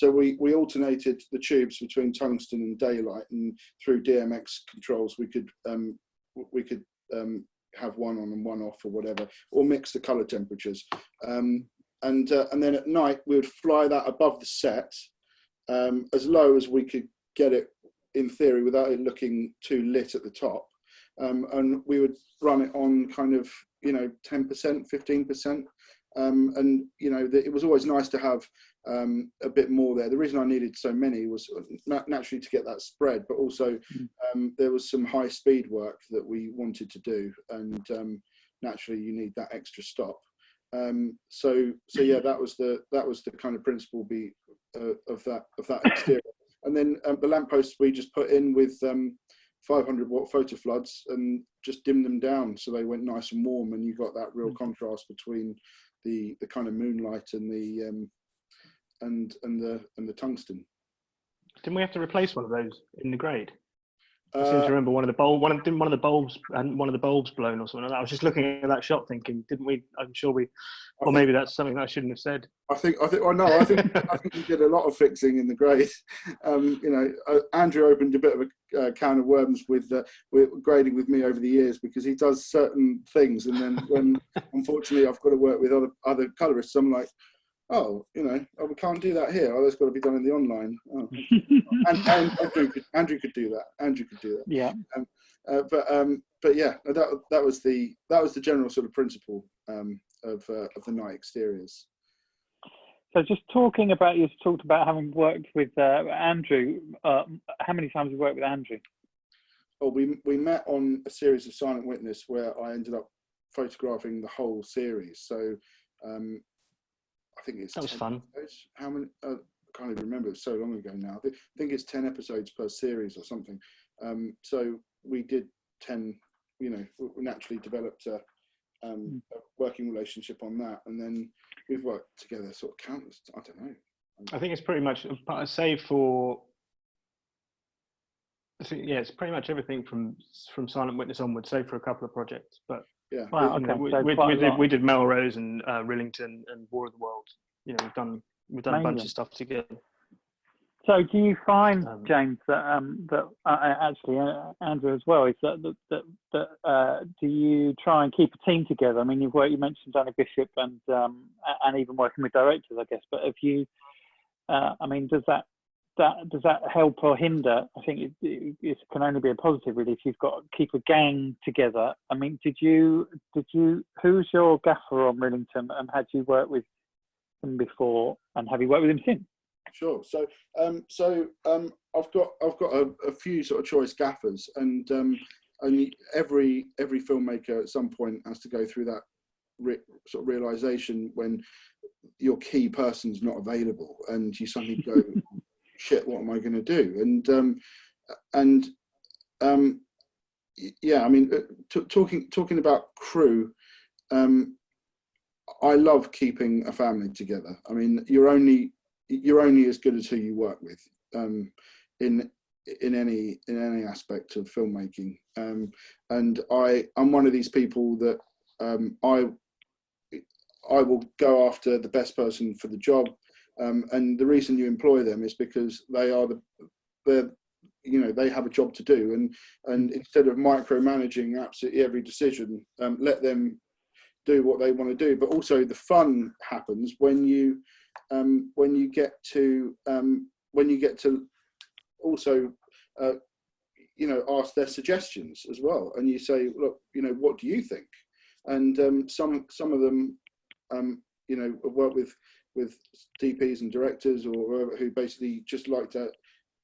we alternated the tubes between tungsten and daylight, and through DMX controls we could have one on and one off or whatever, or mix the color temperatures. And then at night we would fly that above the set as low as we could get it in theory without it looking too lit at the top. And we would run it on kind of, 10%, 15%. And, it was always nice to have a bit more there. The reason I needed so many was naturally to get that spread, but also there was some high speed work that we wanted to do. And naturally you need that extra stop. So yeah, that was the kind of principle of that exterior. And then the lampposts we just put in with 500 watt photo floods and just dimmed them down so they went nice and warm, and you got that real contrast between the kind of moonlight and the tungsten. Didn't we have to replace one of those in the grade? I seem to remember one of the bulbs blown or something like that. I was just looking at that shot thinking, didn't we? I'm sure we, or maybe that's something that I shouldn't have said. I think we did a lot of fixing in the grade. Andrew opened a bit of a can of worms with grading with me over the years, because he does certain things, and then when unfortunately I've got to work with other colorists, I'm like, we can't do that here. That's got to be done in the online. Oh. and Andrew could do that. Yeah. But yeah, that was the general sort of principle of the night exteriors. So just talking about, you talked about having worked with Andrew. How many times have you worked with Andrew? Oh, we met on a series of Silent Witness where I ended up photographing the whole series. So. I think it's that was fun. Episodes. How many? I can't even remember. It's so long ago now. I think it's 10 episodes per series or something. So we did 10. We naturally developed a working relationship on that, and then we've worked together sort of countless. I don't know. I think it's pretty much, save for. It's pretty much everything from Silent Witness onward, save for a couple of projects, but. Yeah. Wow, okay. We did Melrose and Rillington and War of the Worlds. We've done a bunch of stuff together. So do you find, James, that actually Andrew as well, is that do you try and keep a team together? I mean, you mentioned Danny Bishop and even working with directors, I guess. But if you, does that help or hinder? I think it can only be a positive, really, if you've got to keep a gang together. I mean, who's your gaffer on Rillington, and had you worked with him before, and have you worked with him since? Sure. So I've got a few sort of choice gaffers, and every filmmaker at some point has to go through that sort of realization when your key person's not available, and you suddenly go, shit, what am I going to do? Talking about crew, I love keeping a family together. I mean, you're only as good as who you work with, in any aspect of filmmaking. And I'm one of these people that I will go after the best person for the job. And the reason you employ them is because they have a job to do, and instead of micromanaging absolutely every decision, let them do what they want to do. But also the fun happens when you get to also ask their suggestions as well, and you say, look, what do you think? And some of them work with DPs and directors or who basically just like to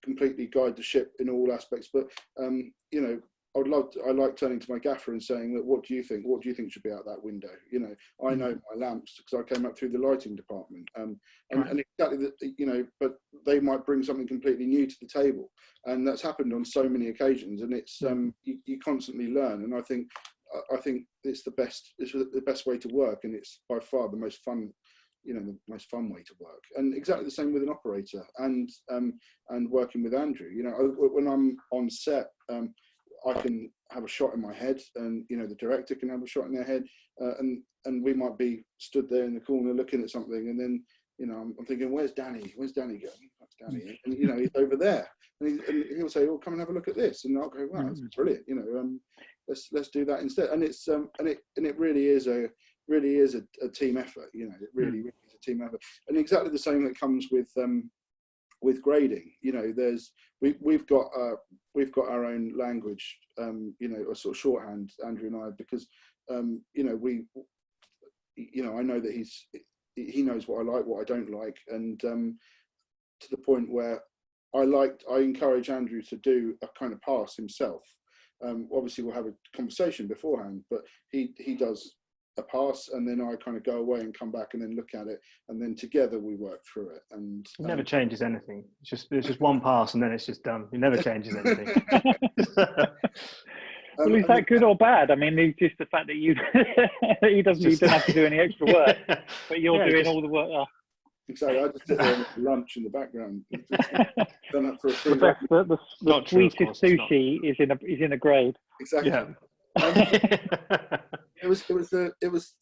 completely guide the ship in all aspects. But I like turning to my gaffer and saying, look, what do you think? What do you think should be out that window? I know my lamps because I came up through the lighting department. And exactly that, but they might bring something completely new to the table, and that's happened on so many occasions. And it's you constantly learn, and I think it's the best way to work, and it's by far the most fun. The most fun way to work. And exactly the same with an operator and working with Andrew. When I'm on set, I can have a shot in my head, and the director can have a shot in their head, and we might be stood there in the corner looking at something, and then I'm thinking, where's Danny going? That's Danny, and he's over there, and he'll say, oh, come and have a look at this, and I'll go, wow, that's brilliant. let's do that instead. And it's and it really is a team effort. You know, it really is a team effort. And exactly the same that comes with grading. You know, we've got our own language. You know, a sort of shorthand, Andrew and I, because you know, I know that he knows what I like, what I don't like, and to the point where I encourage Andrew to do a kind of pass himself. Obviously we'll have a conversation beforehand, but he does a pass, and then I kind of go away and come back and then look at it, and then together we work through it. And it never changes anything. It's just one pass and then it's just done. It never changes anything. Well, is that good or bad? I mean, it's just the fact that you he don't have to do any extra work, but you're doing all the work. Oh. Exactly. I just sit there and lunch in the background. Done that for a free the sweetest sushi is in a grade. Exactly. Yeah. It was the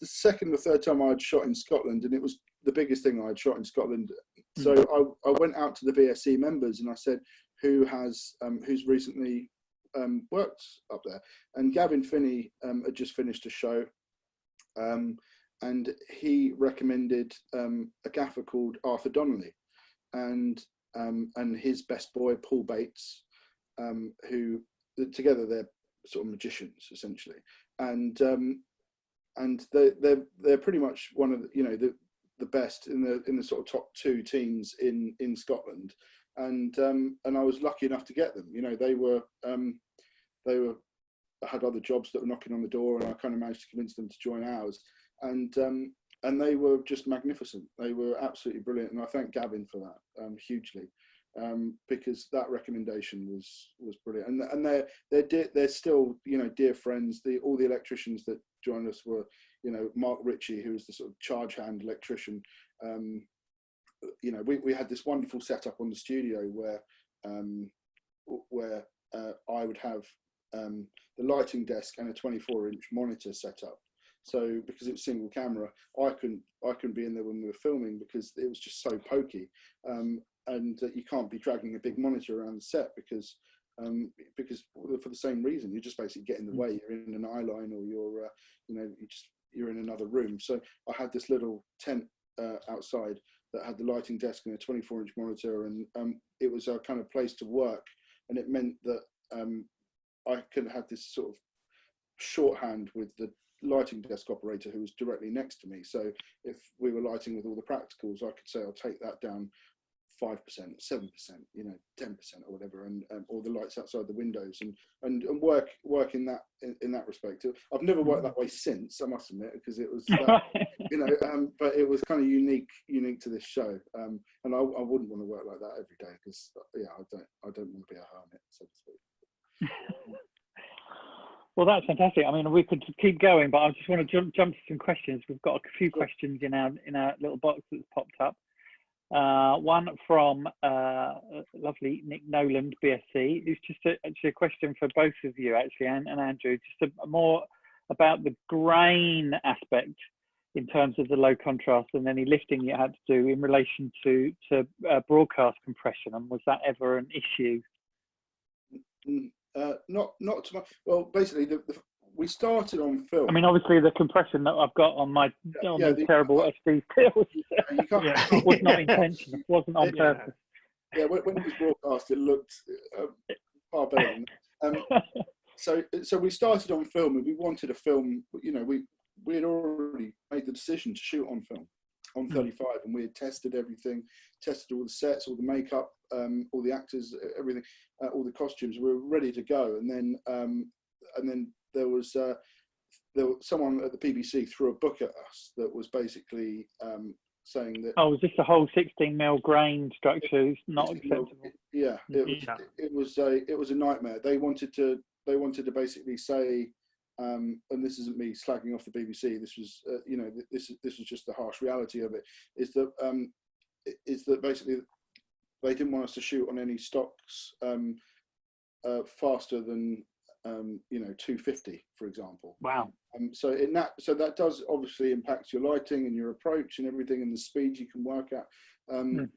second or third time I'd shot in Scotland, and it was the biggest thing I'd shot in Scotland. So I went out to the BSC members and I said, who's recently worked up there? And Gavin Finney had just finished a show, and he recommended a gaffer called Arthur Donnelly, and his best boy Paul Bates, who together they're sort of magicians essentially, and they're pretty much one of the best in the sort of top two teams in Scotland, and I was lucky enough to get them. You know, they were had other jobs that were knocking on the door, and I kind of managed to convince them to join ours, and they were just magnificent. They were absolutely brilliant, and I thank Gavin for that hugely, because that recommendation was brilliant. And they're still, you know, dear friends. All the electricians that joined us were, you know, Mark Ritchie, who was the sort of charge hand electrician. You know, we had this wonderful setup on the studio where I would have the lighting desk and a 24-inch monitor set up. So because it was single camera, I couldn't be in there when we were filming because it was just so pokey, and you can't be dragging a big monitor around the set because for the same reason, you're just basically getting in the way. You're in an eye line, or you're in another room. So I had this little tent outside that had the lighting desk and a 24-inch monitor, and it was a kind of place to work, and it meant that I could have this sort of shorthand with the lighting desk operator who was directly next to me. So if we were lighting with all the practicals, I could say, I'll take that down 5%, 7%, you know, 10% or whatever, and all the lights outside the windows, and work in that respect. I've never worked that way since, I must admit, because it was you know, but it was kind of unique to this show, and I wouldn't want to work like that every day, because I don't want to be a hermit, so to speak. Well, that's fantastic. I mean, we could keep going, but I just want to jump to some questions. We've got a few questions in our little box that's popped up. One from lovely Nick Noland, BSC. It's just actually a question for both of you, actually, and Andrew, just more about the grain aspect in terms of the low contrast and any lifting you had to do in relation to broadcast compression, and was that ever an issue? Not too much. Well, basically, we started on film. I mean, obviously, the compression that I've got on my terrible SD stills was not intentional. It wasn't on purpose. Yeah, when it was broadcast, it looked far better than that. So we started on film, and we wanted a film. You know, we had already made the decision to shoot on film, on 35, and we had tested everything, tested all the sets, all the makeup, all the actors, everything, all the costumes. We were ready to go, and then there was someone at the BBC threw a book at us that was basically saying that. Oh, was this the whole 16mm grain structure? It's not acceptable. Yeah, it was a nightmare. They wanted to basically say. And this isn't me slagging off the BBC. This was, this was just the harsh reality of it. Is that basically they didn't want us to shoot on any stocks faster than 250, for example. Wow. So that does obviously impact your lighting and your approach and everything, and the speed you can work at. And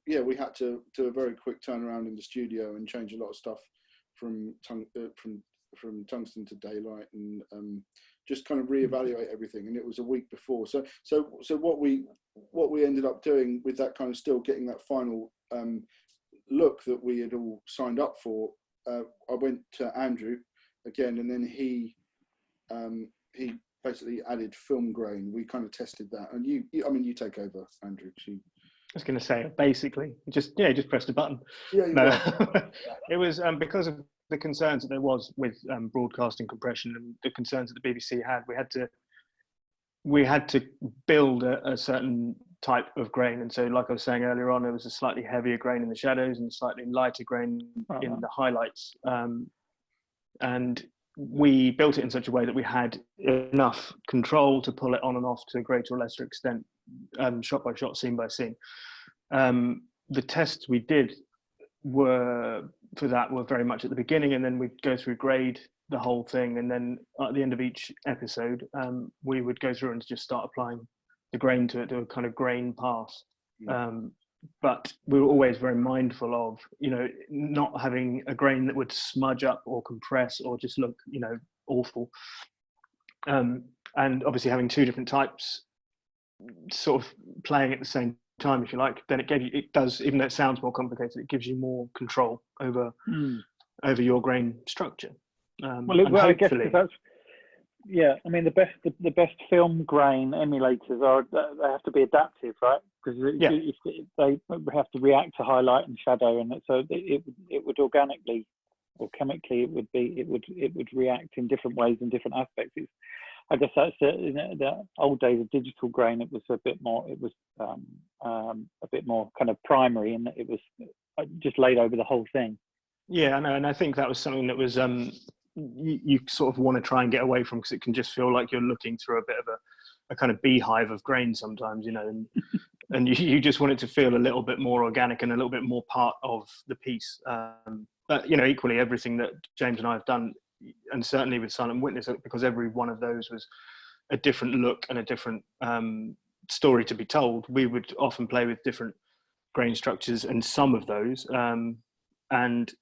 yeah, we had to do a very quick turnaround in the studio and change a lot of stuff from tungsten to daylight, and just kind of reevaluate everything. And it was a week before. So what we ended up doing with that, kind of still getting that final look that we had all signed up for. I went to Andrew again, and then he basically added film grain. We kind of tested that, and you take over, Andrew. I was going to say, basically, just pressed a button. Yeah, no, it was because of the concerns that there was with broadcasting compression and the concerns that the BBC had. We had to build a certain type of grain, and so, like I was saying earlier on, there was a slightly heavier grain in the shadows and a slightly lighter grain in the highlights, and we built it in such a way that we had enough control to pull it on and off to a greater or lesser extent, shot by shot, scene by scene. The tests we did were very much at the beginning, and then we'd go through grade the whole thing, and then at the end of each episode we would go through and just start applying the grain to it, do a kind of grain pass. But we were always very mindful of, not having a grain that would smudge up or compress or just look, awful. And obviously having two different types sort of playing at the same time, if you like, then it does, even though it sounds more complicated, it gives you more control over your grain structure. I guess that's, I mean, the best film grain emulators they have to be adaptive, right? Because they have to react to highlight and shadow, and so it would organically or chemically it would react in different ways in different aspects. I guess that's in the old days of digital grain. It was a bit more kind of primary, and it was just laid over the whole thing. Yeah, I know, and I think that was something that was you sort of want to try and get away from, because it can just feel like you're looking through a bit of a kind of beehive of grain sometimes, and you just want it to feel a little bit more organic and a little bit more part of the piece. But equally, everything that James and I have done, and certainly with Silent Witness, because every one of those was a different look and a different story to be told, we would often play with different grain structures and some of those, and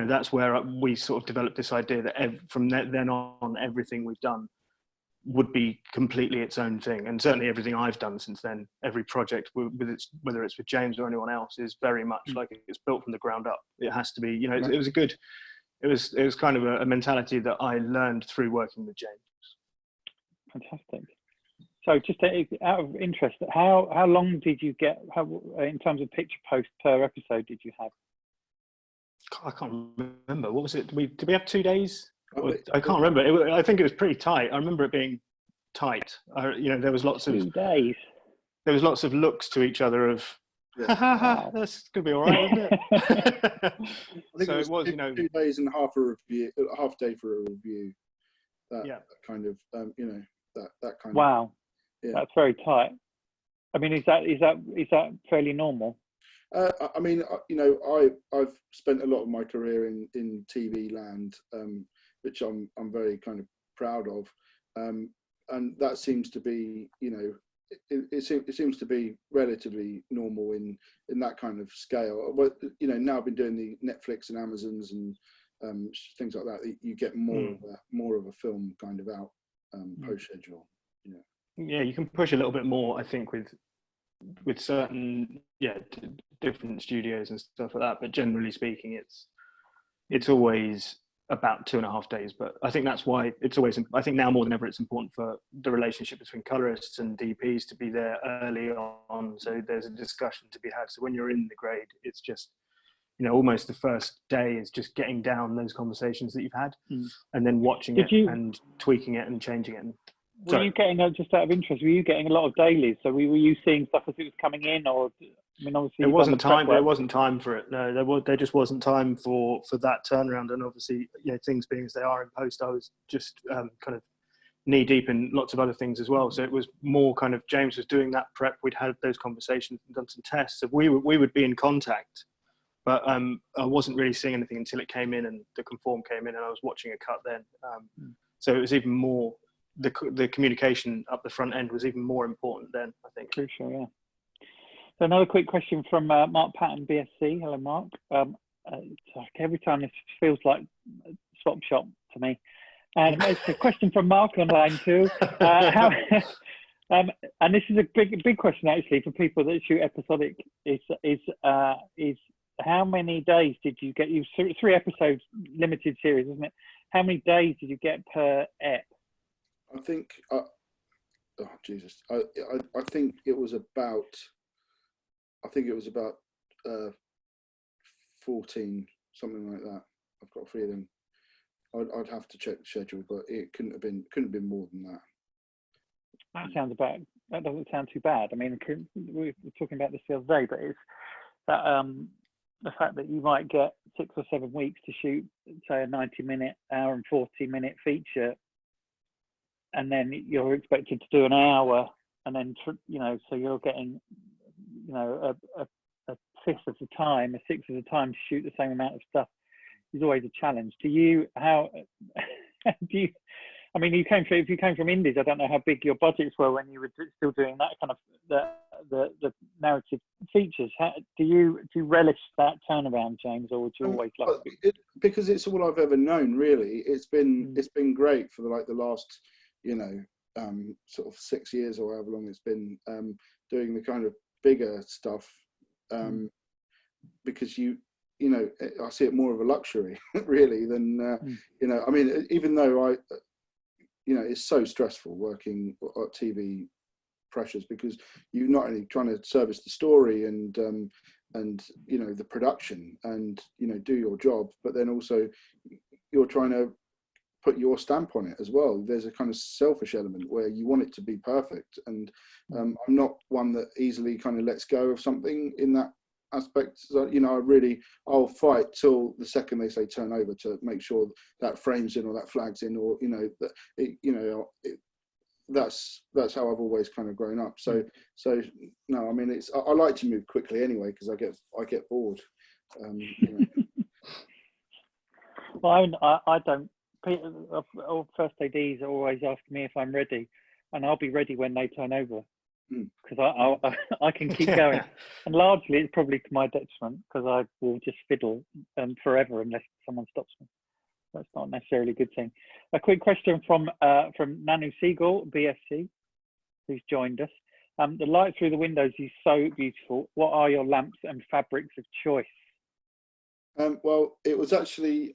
that's where we sort of developed this idea that from then on, everything we've done would be completely its own thing. And certainly everything I've done since then, every project, whether it's with James or anyone else, is very much like it's built from the ground up. It has to be, it was kind of a mentality that I learned through working with James. Fantastic. So just out of interest, how long did you get, in terms of picture post per episode did you have? I can't remember. What was it? Did we have 2 days? I can't remember. I think it was pretty tight. I remember it being tight. There was lots of 2 days. There was lots of looks to each other of, that's gonna be all right, isn't it? I think it was 2 days and half a day for a review. That kind of, that kind of. Wow, that's very tight. I mean, is that fairly normal? I mean, I've spent a lot of my career in TV land, which I'm very kind of proud of, and that seems to be, it seems to be relatively normal in that kind of scale. But now I've been doing the Netflix and Amazons and things like that. You get more of a film kind of out post schedule. Yeah, you can push a little bit more, I think, with certain different studios and stuff like that, but generally speaking it's always about 2.5 days. But I think that's why it's always, I think now more than ever, it's important for the relationship between colorists and DPs to be there early on, so there's a discussion to be had. So when you're in the grade, it's just almost the first day is just getting down those conversations that you've had, and then watching and tweaking it and changing it. Were you getting, just out of interest, were you getting a lot of dailies? So were you seeing stuff as it was coming in, or, I mean, obviously there wasn't time for it. No, there just wasn't time for that turnaround. And obviously, things being as they are in post, I was just kind of knee deep in lots of other things as well. So it was more kind of, James was doing that prep. We'd had those conversations and done some tests. So we would be in contact, but I wasn't really seeing anything until it came in and the conform came in, and I was watching a cut then. So it was even more, the communication up the front end was even more important then, I think. Crucial, yeah. So another quick question from Mark Patton, BSC. Hello, Mark. it's like every time this feels like swap shop to me. And it's a question from Mark online too. And this is a big question actually for people that shoot episodic. Is how many days did you get? You 3 episodes, limited series, isn't it? How many days did you get per ep? I think. Oh Jesus! I think it was about. I think it was about 14, something like that. I've got a feeling. I'd have to check the schedule, but it couldn't have been more than that. That doesn't sound too bad. I mean, we were talking about this the other day, but it's that the fact that you might get 6 or 7 weeks to shoot, say, a 90-minute, hour and 40-minute feature, and then you're expected to do an hour, and then so you're getting a fifth of the time, a sixth of the time to shoot the same amount of stuff is always a challenge. I mean, if you came from indies, I don't know how big your budgets were when you were still doing that kind of the narrative features. Do you relish that turnaround, James, or would you always love it? Because it's all I've ever known, really. It's been great for the last sort of 6 years or however long it's been doing the kind of bigger stuff because I see it more of a luxury really than I mean, even though it's so stressful working at TV pressures because you're not only trying to service the story and the production and do your job, but then also you're trying to put your stamp on it as well. There's a kind of selfish element where you want it to be perfect, and I'm not one that easily kind of lets go of something in that aspect. So I'll fight till the second they say turn over to make sure that frame's in or that flag's in, or that's how I've always kind of grown up. So no, I mean, I like to move quickly anyway because I get bored. Well, I don't. All first ADs always ask me if I'm ready, and I'll be ready when they turn over, because I can keep going. And largely it's probably to my detriment because I will just fiddle forever unless someone stops me. That's not necessarily a good thing. A quick question from Nanu Siegel, BSC, who's joined us. The light through the windows is so beautiful. What are your lamps and fabrics of choice? Well, it was actually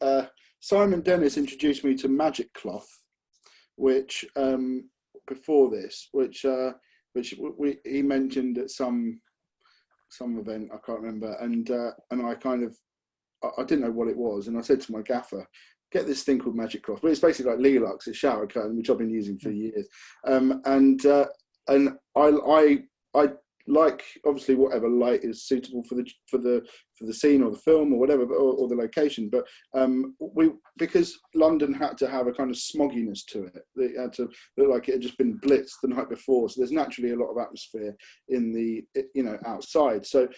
Simon Dennis introduced me to Magic Cloth, which before this, which he mentioned at some event, I can't remember, and I didn't know what it was, and I said to my gaffer, get this thing called Magic Cloth, but it's basically like Lelux, it's shower curtain, which I've been using for years, and I like obviously whatever light is suitable for the scene or the film or whatever, or the location, but because London had to have a kind of smogginess to it, it had to look like it had just been blitzed the night before, so there's naturally a lot of atmosphere in the outside, so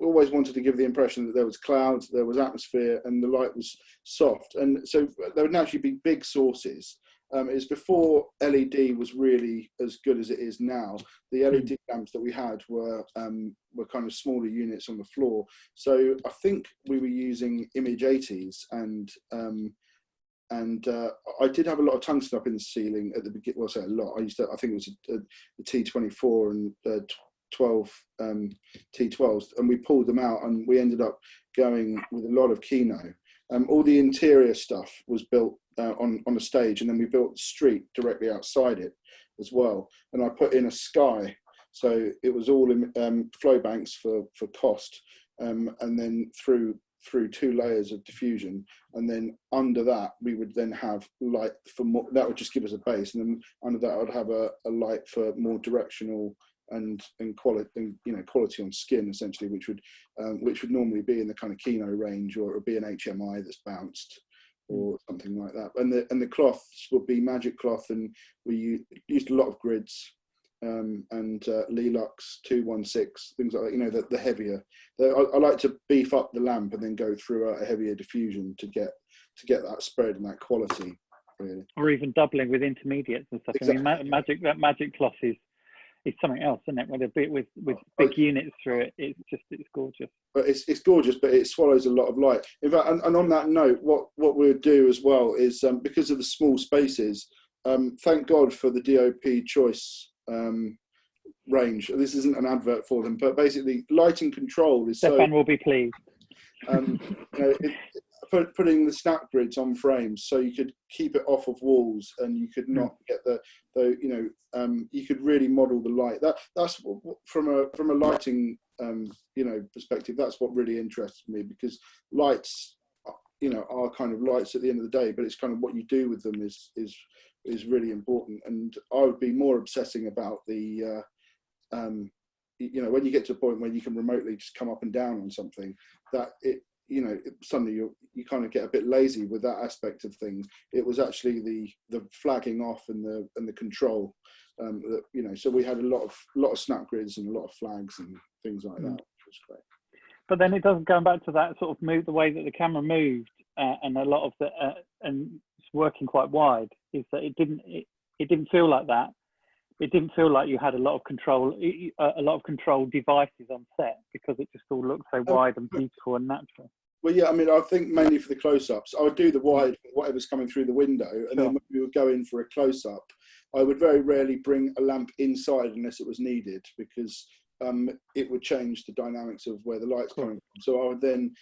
we always wanted to give the impression that there was clouds, there was atmosphere, and the light was soft, and so there would naturally be big sources. It's before LED was really as good as it is now. The LED lamps that we had were kind of smaller units on the floor. So I think we were using Image 80s, and I did have a lot of tungsten up in the ceiling at the beginning. Well, I say a lot. I think it was a T24 and 12 T12s, and we pulled them out, and we ended up going with a lot of Kino. All the interior stuff was built on a stage, and then we built the street directly outside it as well. And I put in a sky, so it was all in flow banks for cost, and then through 2 layers of diffusion, and then under that we would then have light for more. That would just give us a base, and then under that I would have a light for more directional and quality, and quality on skin essentially, which would normally be in the kind of Kino range, or it would be an HMI that's bounced or something like that. And the cloths would be Magic Cloth, and we used a lot of grids and Lelux 216, things like that. The heavier. I like to beef up the lamp and then go through a heavier diffusion to get that spread and that quality, really. Or even doubling with intermediates and stuff. Exactly. I mean, Magic Cloth is is something else, isn't it? With a bit with big units through it, it's gorgeous. But it's gorgeous, but it swallows a lot of light. In fact, and on that note, what we'll do as well is because of the small spaces, thank God for the DOP choice range. This isn't an advert for them, but basically lighting control is Stefan will be pleased. Putting the snap grids on frames so you could keep it off of walls and you could not get you could really model the light. That's from a lighting perspective, that's what really interests me, because lights are kind of lights at the end of the day, but it's kind of what you do with them is really important. And I would be more obsessing about the when you get to a point where you can remotely just come up and down on something, that suddenly you kind of get a bit lazy with that aspect of things. It was actually the flagging off and the control so we had a lot of snap grids and a lot of flags and things like that, which was great. But then it doesn't go back to that sort of move, the way that the camera moved, and a lot of the and it's working quite wide, is that it didn't feel like that. It didn't feel like you had a lot of control devices on set, because it just all looked so wide and beautiful and natural. Well, yeah, I mean, I think mainly for the close-ups, I would do the wide, whatever's coming through the window, and then when we would go in for a close-up, I would very rarely bring a lamp inside unless it was needed, because it would change the dynamics of where the light's coming from. So I would then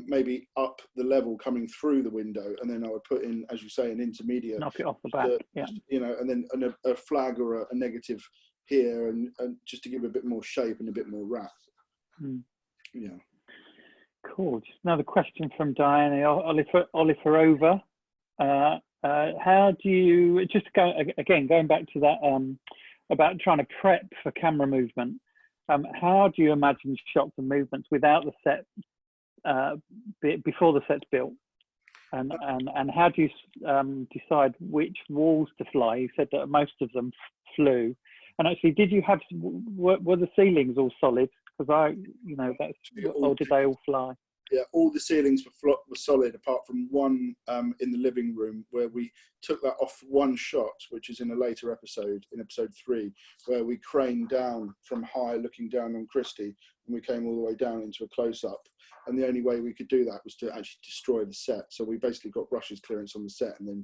maybe up the level coming through the window, and then I would put in, as you say, an intermediate. Knock it off the back, and then a flag or a negative here, and just to give it a bit more shape and a bit more wrap. Yeah. Cool. Just another question from Diana Oliferova. How do you, just going back to that about trying to prep for camera movement, how do you imagine shots and movements without the set, before the set's built? And how do you decide which walls to fly? You said that most of them flew. And actually, were the ceilings all solid? Because or did they all fly? Yeah, all the ceilings were solid, apart from one in the living room, where we took that off one shot, which is in a later episode, in episode 3, where we craned down from high, looking down on Christie, and we came all the way down into a close-up. And the only way we could do that was to actually destroy the set. So we basically got brushes clearance on the set and then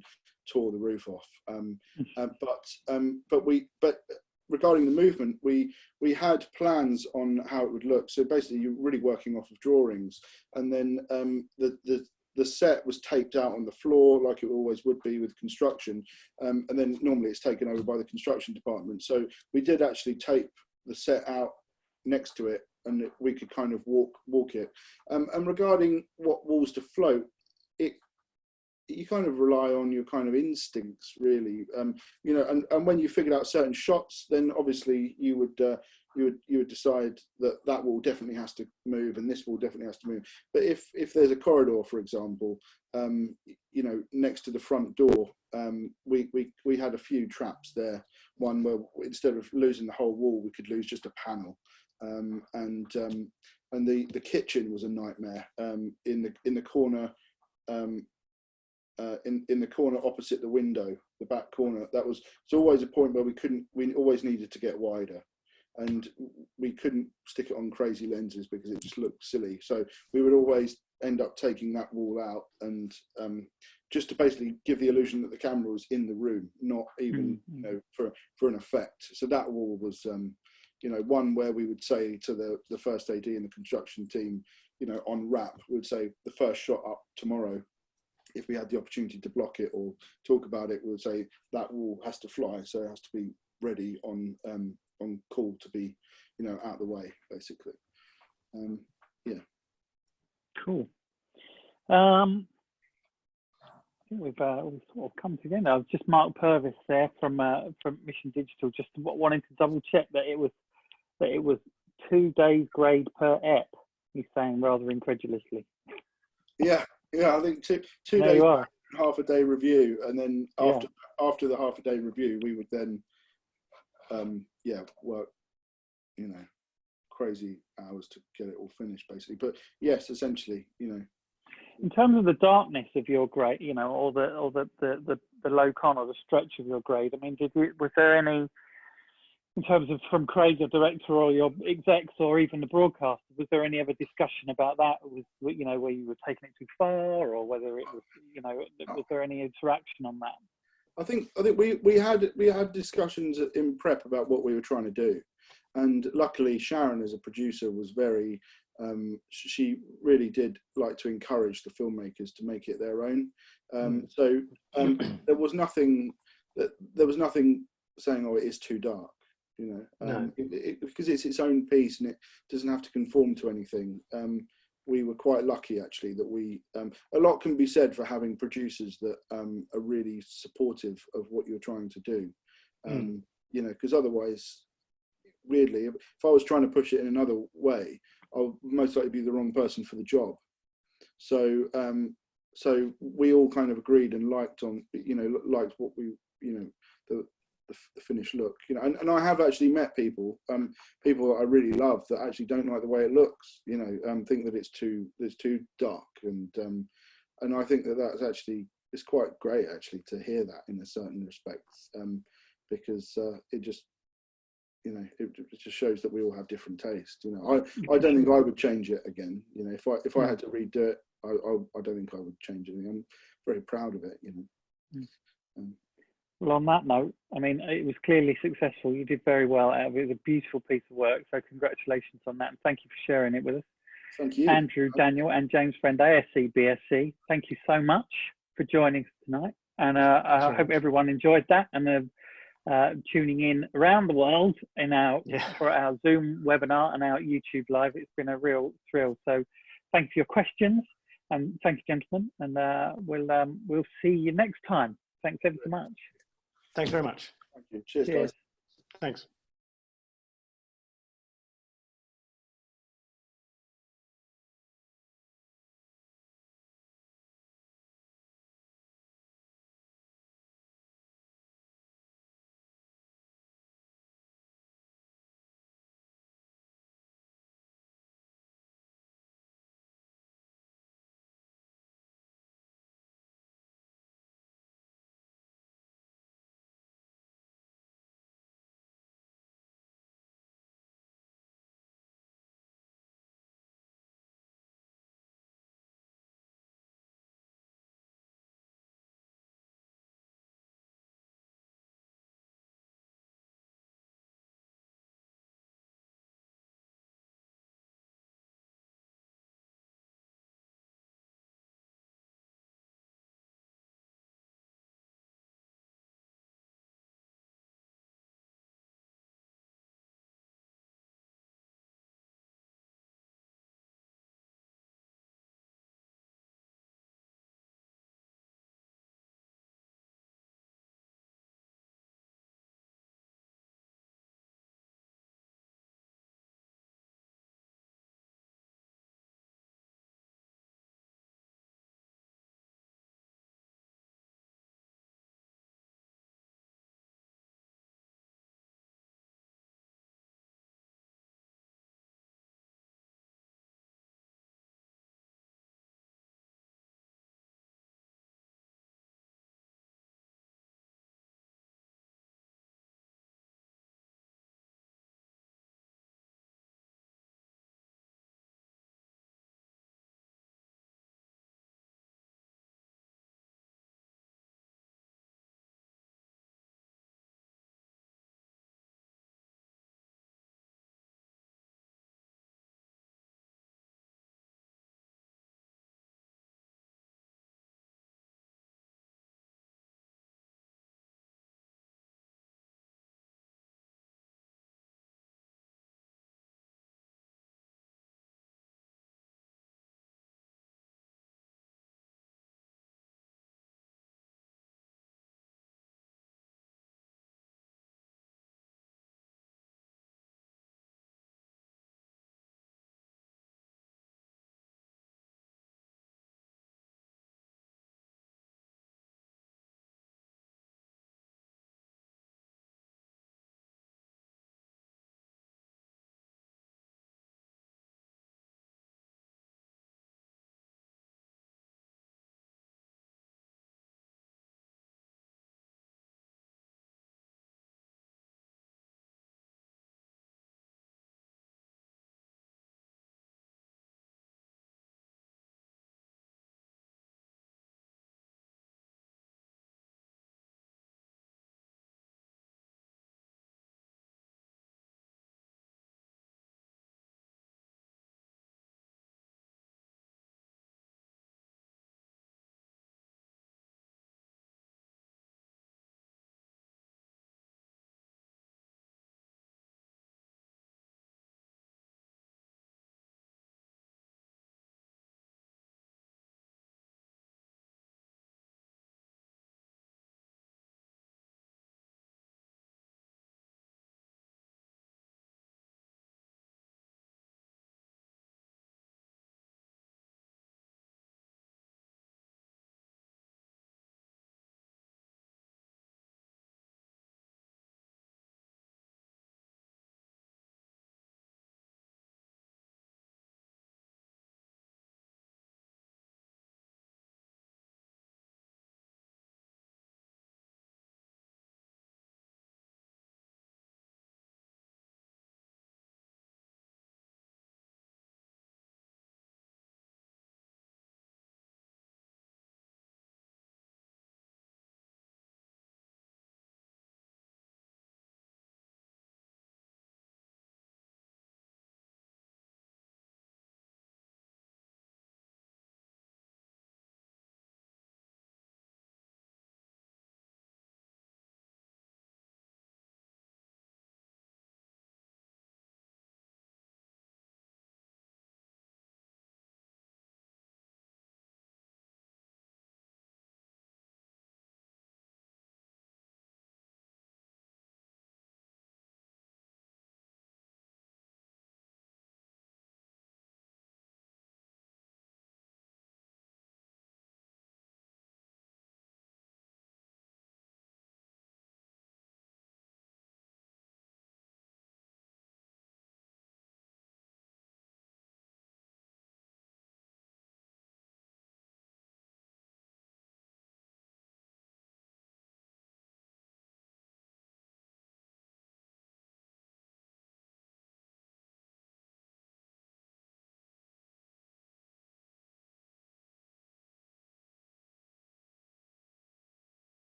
tore the roof off. But regarding the movement, we had plans on how it would look. So basically, you're really working off of drawings, and then the set was taped out on the floor like it always would be with construction, and then normally it's taken over by the construction department. So we did actually tape the set out next to it, and we could kind of walk it. And regarding what walls to float, you kind of rely on your kind of instincts, really, and when you figured out certain shots, then obviously you would decide that wall definitely has to move and this wall definitely has to move. But if there's a corridor, for example, next to the front door, we had a few traps there. One where instead of losing the whole wall, we could lose just a panel, and the kitchen was a nightmare in the corner. In the corner opposite the window, the back corner, it's always a point where we always needed to get wider, and we couldn't stick it on crazy lenses because it just looked silly. So we would always end up taking that wall out, and just to basically give the illusion that the camera was in the room, not even for an effect. So that wall was one where we would say to the first AD and the construction team, on wrap, we'd say the first shot up tomorrow, if we had the opportunity to block it or talk about it, we would say that wall has to fly, so it has to be ready on call to be, out of the way, basically. Yeah. Cool. I think we've sort of come together. I've just Mark Purvis there from Mission Digital, just wanting to double check that it was 2 days grade per ep. He's saying rather incredulously. Yeah. Yeah, I think two days, half a day review, and then after the half a day review, we would then, work, crazy hours to get it all finished, basically. But yes, essentially, In terms of the darkness of your grade, or the low con or the stretch of your grade, I mean, was there any in terms of from Craig, your director, or your execs, or even the broadcaster, was there any other discussion about that? Was, you know, where you were taking it too far, or whether it was, you know, was there any interaction on that? I think we had discussions in prep about what we were trying to do, and luckily Sharon, as a producer, was very. She really did like to encourage the filmmakers to make it their own. So there was nothing saying, "Oh, it is too dark," you know, because it's its own piece and it doesn't have to conform to anything. We were quite lucky, actually, that we a lot can be said for having producers that are really supportive of what you're trying to do. You know, because otherwise, weirdly, if I was trying to push it in another way, I would most likely be the wrong person for the job. So so we all kind of agreed and liked what we, you know, the finished look, you know, and I have actually met people that I really love that actually don't like the way it looks, you know, think that it's too dark, and I think that that's actually, it's quite great actually to hear that in a certain respects, because it just, you know, it just shows that we all have different taste. You know, I don't think I would change it again. You know, if I had to redo it, I don't think I would change it. I'm very proud of it. You know. Well, on that note, I mean, it was clearly successful. You did very well out of it. It was a beautiful piece of work. So congratulations on that, and thank you for sharing it with us. Thank you, Andrew, Daniel, and James Friend, ASC BSC. Thank you so much for joining us tonight, and I hope everyone enjoyed that and tuning in around the world in for our Zoom webinar and our YouTube live. It's been a real thrill. So thank you for your questions, and thank you, gentlemen, and we'll see you next time. Thanks ever so much. Thanks very much. Thank you. Cheers, guys. Thanks.